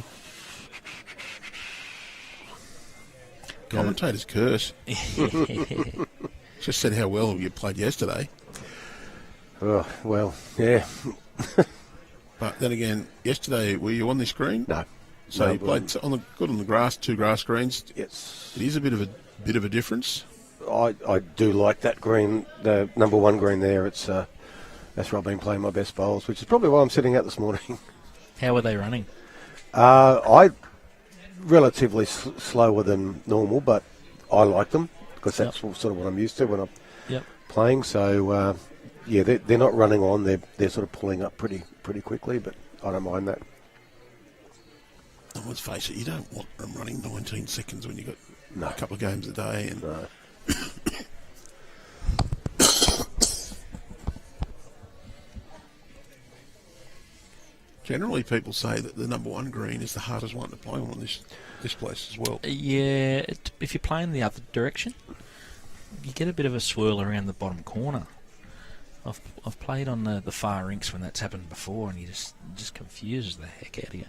Commentator's curse. Just said how well you played yesterday. Oh, well, yeah. But then again, yesterday, were you on this green? No. So No, you played good on the grass, 2 grass greens. Yes. It is a bit of a difference. I do like that green, the number 1 green there. It's that's where I've been playing my best bowls, which is probably why I'm sitting out this morning. How were they running? I relatively slower than normal, but I like them. because that's sort of what I'm used to when I'm Yep. playing. So, they're not running on. They're sort of pulling up pretty quickly, but I don't mind that. And let's face it, you don't want them running 19 seconds when you've got No. a couple of games a day. And No. generally, people say that the number 1 green is the hardest one to play on this place as well. Yeah, if you're playing the other direction, you get a bit of a swirl around the bottom corner. I've played on the far rinks when that's happened before, and it just confuses the heck out of you.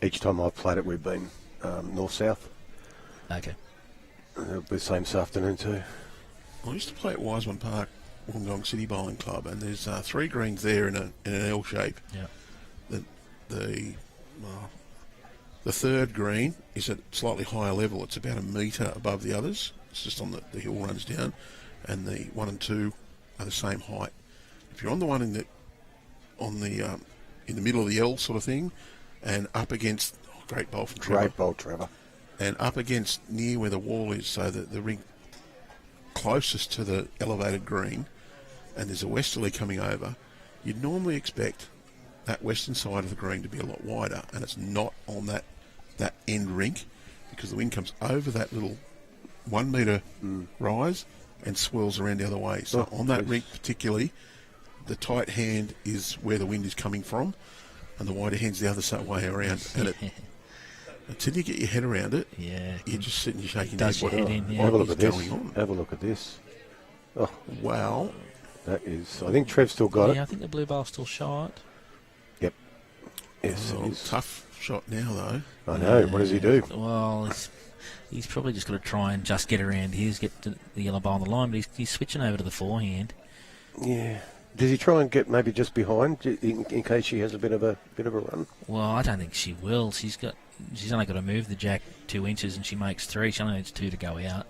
Each time I've played it, we've been north-south. Okay. It'll be the same this afternoon too. I used to play at Wiseman Park, Wollongong City Bowling Club, and there's 3 greens there in an L shape. Yeah. The third green is at slightly higher level. It's about a metre above the others. It's just on the hill runs down, and the 1 and 2 are the same height. If you're on the one in the middle of the L sort of thing, and up against great bowl from Trevor. Great bowl, Trevor. And up against near where the wall is, so that the ring closest to the elevated green, and there's a westerly coming over, you'd normally expect that western side of the green to be a lot wider, and it's not on that end rink, because the wind comes over that little 1 metre rise and swirls around the other way. So on that rink particularly, the tight hand is where the wind is coming from, and the wider hand's the other way around. And until you get your head around it, you're just sitting, you're shaking your Does your head in, yeah. Have a look at this. going on? Have a look at this. Oh, Wow. that is. I think Trev's still got Yeah, I it. think the blue bowl's still short. Yep. Yes, Oh, it is. tough shot now, though. I know. What does he do? Well, he's probably just got to try and just get around here, get the yellow bowl on the line, but he's switching over to the forehand. Yeah. Does he try and get maybe just behind in case she has a bit of a run? Well, I don't think she will. She's only got to move the jack 2 inches, and she makes 3. She only needs 2 to go out.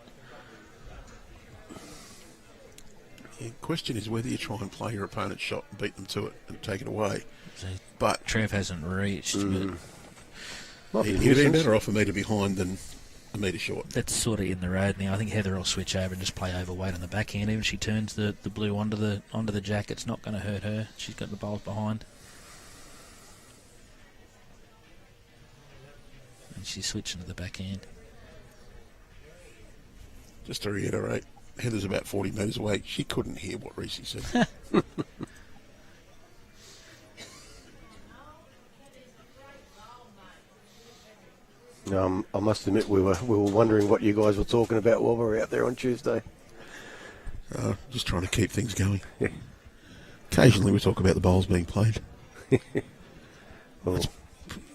The question is whether you try and play your opponent's shot and beat them to it and take it away. So But Trev hasn't reached. Might be he'd a have been nuisance. better off a metre behind than a metre short. That's sort of in the road now. I think Heather will switch over and just play overweight on the backhand. Even if she turns the blue onto the jack, it's not going to hurt her. She's got the bowls behind. And she's switching to the backhand. Just to reiterate, Heather's about 40 metres away. She couldn't hear what Reese said. I must admit, we were wondering what you guys were talking about while we were out there on Tuesday. Just trying to keep things going. Occasionally we talk about the bowls being played. Well,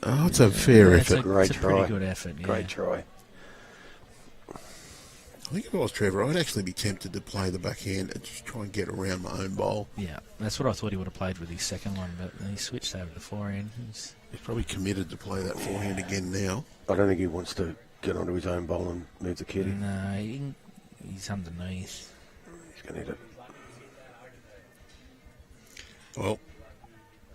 It's a fair It's effort. Great it's a try. pretty good effort. Yeah. great try. I think if I was Trevor, I'd actually be tempted to play the backhand and just try and get around my own bowl. Yeah, that's what I thought he would have played with his second one, but he switched over to the forehand. He's probably committed to play that forehand again now. I don't think he wants to get onto his own bowl and move the kitty. No, he's underneath. He's going to hit it. Well,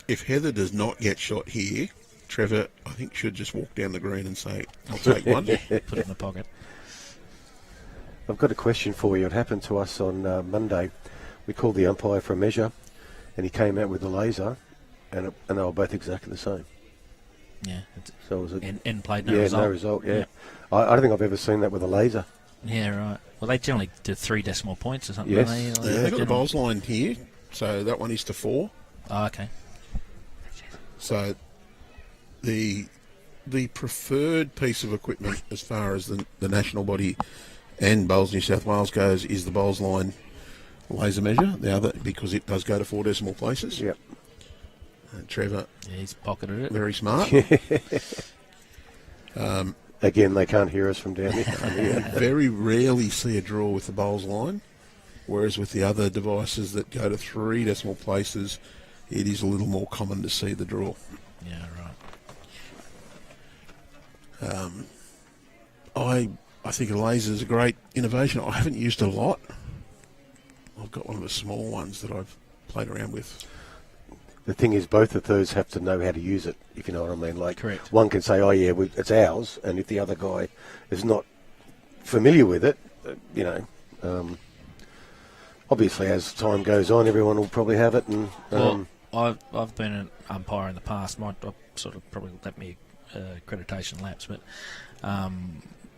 if Heather does not get shot here, Trevor, I think, should just walk down the green and say, I'll take one. Put it in the pocket. I've got a question for you. It happened to us on Monday. We called the umpire for a measure, and he came out with a laser, and they were both exactly the same. Yeah. So it was And played no no result. result. Yeah, I don't think I've ever seen that with a laser. Yeah, right. Well, they generally do 3 decimal points or something. Yes. Don't they? They've got the bowls line here, so that one is to 4. Oh, okay. So the preferred piece of equipment as far as the national body and Bowls New South Wales goes is the bowls line laser measure. The other, because it does go to 4 decimal places. Yep. Trevor, Yeah, he's pocketed it. very smart. Again, they can't hear us from down here. Very rarely see a draw with the bowls line, whereas with the other devices that go to 3 decimal places, it is a little more common to see the draw. Yeah, I right. think a laser is a great innovation. I haven't used it a lot. I've got one of the small ones that I've played around with. The thing is, both of those have to know how to use it, if you know what I mean. Like, Correct. one can say, oh, yeah, it's ours, and if the other guy is not familiar with it, obviously as time goes on, everyone will probably have it. And I've been an umpire in the past. I've sort of probably let me accreditation lapse, but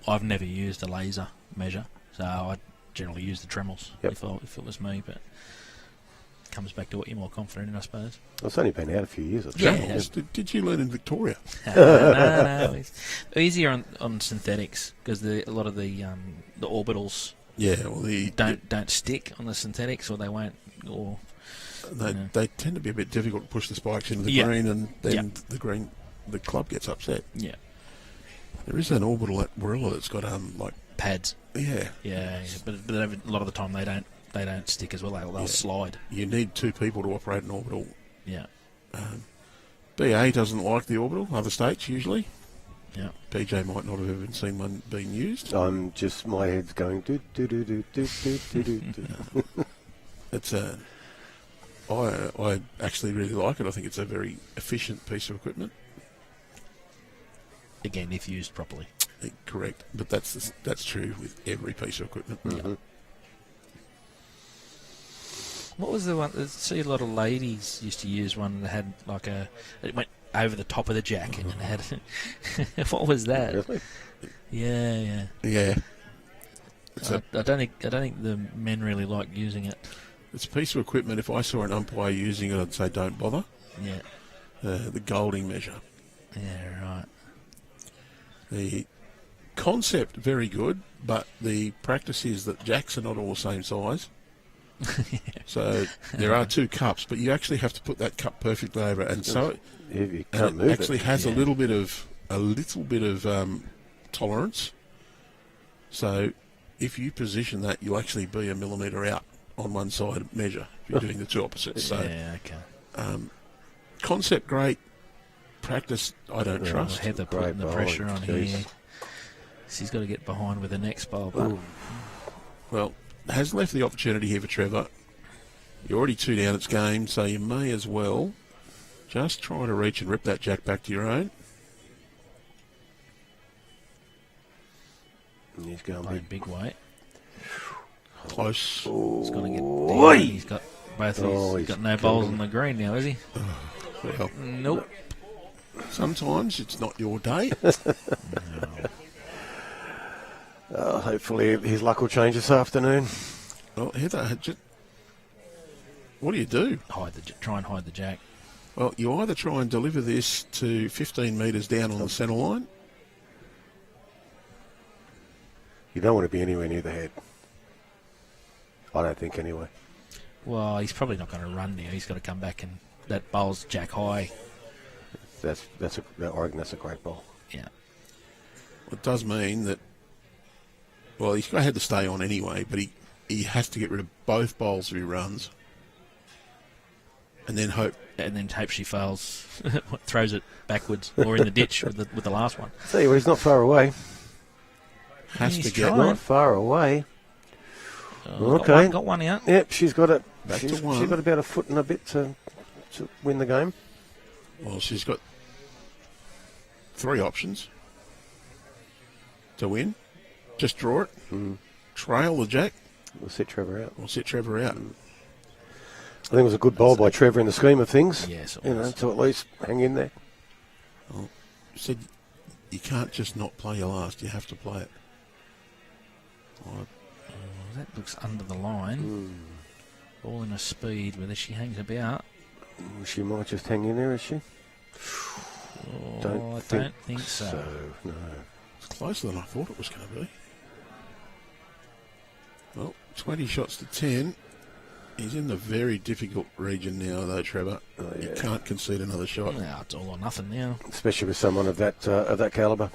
I've never used a laser measure, so I generally use the Dremels if it was me. But it comes back to what you're more confident in, I suppose. Well, it's only been out a few years. Did you learn in Victoria? No, it's easier on synthetics because a lot of the orbitals don't stick on the synthetics, or they won't, or they tend to be a bit difficult to push the spikes into the green, and then the club gets upset. Yeah. There is an orbital at Warilla that's got like pads. Yeah. But a lot of the time they don't stick as well. They'll slide. You need two people to operate an orbital. Yeah. BA doesn't like the orbital. Other states usually. Yeah. PJ might not have ever seen one being used. My head's going do do do do do do do do. It's I actually really like it. I think it's a very efficient piece of equipment. Again, if used properly. Correct, but that's true with every piece of equipment. Mm-hmm. What was the one? I see a lot of ladies used to use one that had like it went over the top of the jacket and it had. What was that? Really? Yeah. I don't think the men really like using it. It's a piece of equipment. If I saw an umpire using it, I'd say don't bother. Yeah. The Golding measure. Yeah, right. The concept very good, but the practice is that jacks are not all the same size. So there are two cups, but you actually have to put that cup perfectly over it, and so you can't move actually has a little bit of tolerance. So if you position that, you'll actually be a millimetre out on one side measure if you're doing the two opposites. So okay. Concept great, practice I don't trust. Heather putting the pressure on here. She's got to get behind with the next bowl. But well, has left the opportunity here for Trevor. You're already two down its game, so you may as well just try to reach and rip that jack back to your own. And he's going big weight. Close. He's going to get down. He's got both. He's got no bowls on the green now, is he? Well, nope. Sometimes it's not your day. Hopefully his luck will change this afternoon. Well, Heather, what do? Try and hide the jack. Well, you either try and deliver this to 15 metres down on the centre line. You don't want to be anywhere near the head. I don't think anyway. Well, he's probably not going to run now. He's got to come back, and that bowl's jack high. I reckon that's a great bowl. Yeah. It does mean that, well, he's going to have to stay on anyway, but he has to get rid of both bowls if he runs. And then hope she fails, throws it backwards or in the ditch with the last one. Tell you what, he's not far away. Has to get not far away. Okay, got one out. Yep, she's got it. She's got about a foot and a bit to win the game. Well, she's got 3 options to win. Just draw it, trail the jack. We'll set Trevor out. I think it was a good bowl by Trevor in the scheme of things. Yes, to at least hang in there. Well, you said you can't just not play your last. You have to play it. That looks under the line. Ball in a speed, whether she hangs about. She might just hang in there, is she? I don't think so. No. It's closer than I thought it was going to be. Well, 20 shots to 10. He's in the very difficult region now, though, Trevor. You can't concede another shot. No, it's all or nothing now. Especially with someone of that calibre.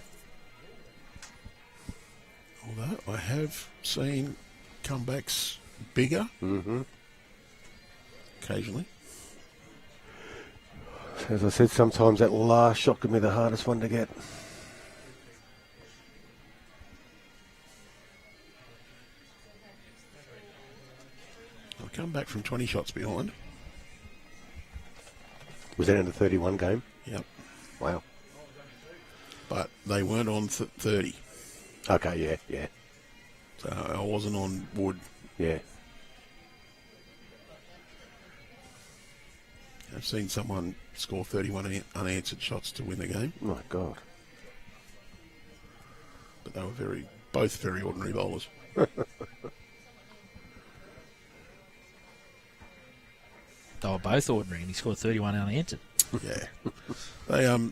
Although I have seen comebacks bigger. Occasionally. As I said, sometimes that last shot can be the hardest one to get. I'll come back from 20 shots behind. Was that in the 31 game? Yep. Wow. But they weren't on 30. Okay, yeah. So I wasn't on wood. Yeah. I've seen someone score 31 unanswered shots to win the game, My God. but they were both very ordinary bowlers. They were both ordinary, and he scored 31 unanswered. Yeah. They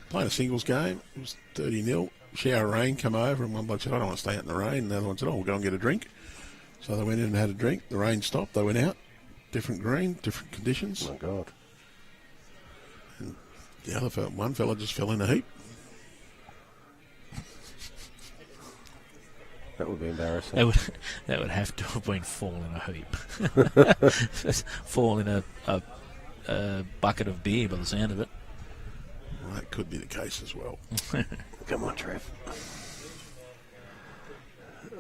playing a singles game. It was 30-0. Shower of rain come over, and one bloke said, I don't want to stay out in the rain. And the other one said, we'll go and get a drink. So they went in and had a drink. The rain stopped. They went out. Different green, different conditions. My God. And the other one fella just fell in a heap. That would be embarrassing. That would have to have been fall in a heap. Fall in a bucket of beer by the sound of it. Well, that could be the case as well. Come on, Trev.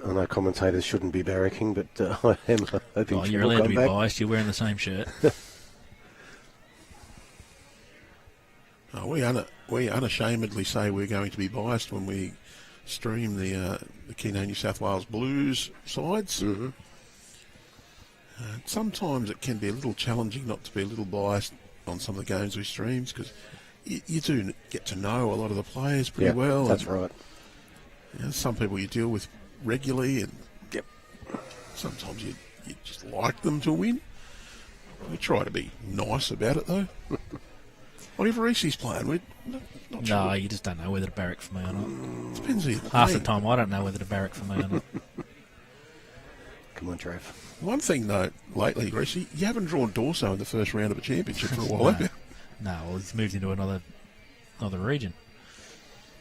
I know commentators shouldn't be barracking, but I am hoping You're will allowed to come be back. biased. You're wearing the same shirt. We unashamedly say we're going to be biased when we stream the Keno New South Wales Blues sides. Mm-hmm. Sometimes it can be a little challenging not to be a little biased on some of the games we stream because you do get to know a lot of the players pretty well. That's and, right. You know, some people you deal with regularly, and Yep. sometimes you just like them to win. We try to be nice about it though. Whatever he's playing, we're not sure. No, you just don't know whether to barrack for me or not. Depends who you're Half the playing. time, I don't know whether to barrack for me or not. Come on, Trev. One thing though, lately, Greasy, you haven't drawn Dorso in the first round of a championship for a while, have you? No, well, he's moved into another region.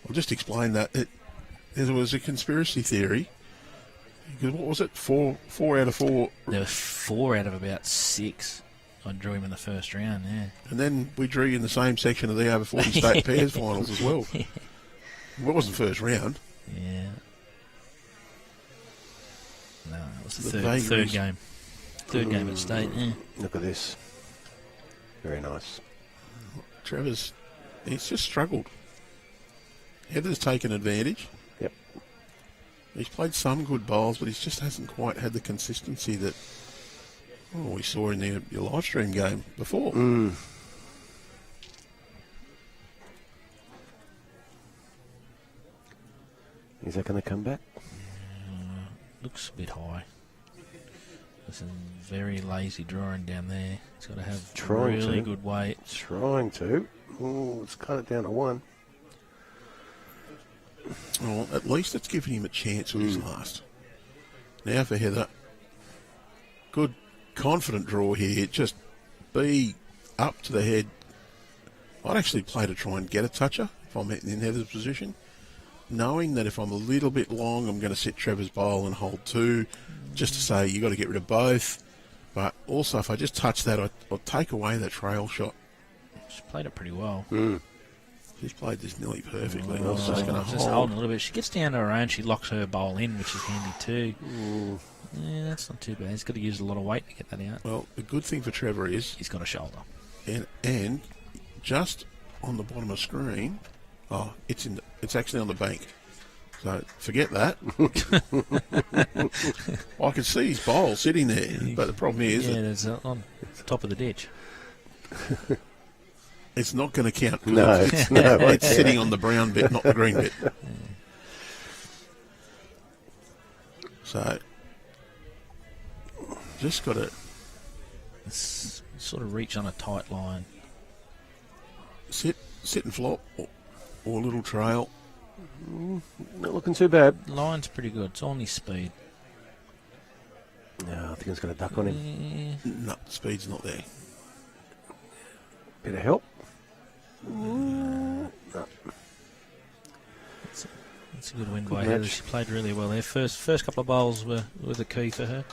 I'll just explain that. There was a conspiracy theory. Because what was it? Four out of 4. There were 4 out of about 6. I drew him in the first round, yeah. And then we drew you in the same section of the over 40 state pairs finals as well. Well, it wasn't first round. Yeah. No, it was the The third vagaries. game. Third game at state, yeah. Look at this. Very nice. He's just struggled. Heather's taken advantage. Yep. He's played some good bowls, but he just hasn't quite had the consistency that we saw in your live stream game before. Is that going to come back? Looks a bit high. There's some very lazy drawing down there. It's got to have Trying really to. good weight. Trying to. Ooh, let's cut it down to 1. Well, at least it's given him a chance with his last. Now for Heather, good, confident draw here. Just be up to the head. I'd actually play to try and get a toucher if I'm in Heather's position, knowing that if I'm a little bit long, I'm going to sit Trevor's bowl and hold 2, just to say you got to get rid of both. But also, if I just touch that, I'll take away that trail shot. She played it pretty well. She's played this nearly perfectly. I was just going to Just hold. holding a little bit. She gets down to her own. She locks her bowl in, which is handy too. Yeah, that's not too bad. He's got to use a lot of weight to get that out. Well, the good thing for Trevor is, He's got a shoulder. and just on the bottom of screen, it's actually on the bank. So forget that. I could see his bowl sitting there, but the problem is Yeah, it's on top of the ditch. it's not going to count. 'cause No, it's, no, it's sitting on the brown bit, not the green bit. So just got to It's sort of reach on a tight line. sit and flop, or a little trail. Not looking too bad. Line's pretty good. It's only speed. No, I think it's going to duck on him. Yeah, No, speed's not there. Bit of help. it's a good win by match. Heather. She played really well there. First couple of bowls were the key for her.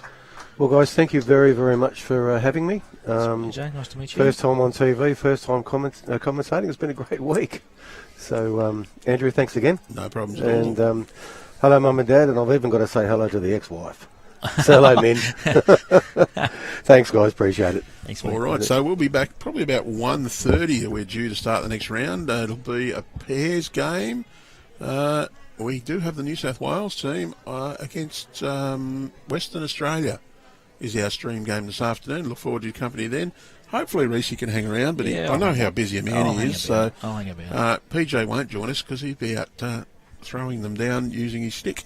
Well, guys, thank you very, very much for having me. Jay, nice to meet you. First time on TV, first time commentating. It's been a great week. So, Andrew, thanks again. No problems at all. And hello, Mum and Dad. And I've even got to say hello to the ex-wife. So hello, Min. Thanks, guys. Appreciate it. Thanks, mate. All right, so we'll be back probably about 1:30. We're due to start the next round. It'll be a pairs game. Well, we do have the New South Wales team against Western Australia. Is our stream game this afternoon. Look forward to your company then. Hopefully Reese can hang around, but I know how busy a man he is. So I'll hang about. PJ won't join us because he'd be out throwing them down using his stick.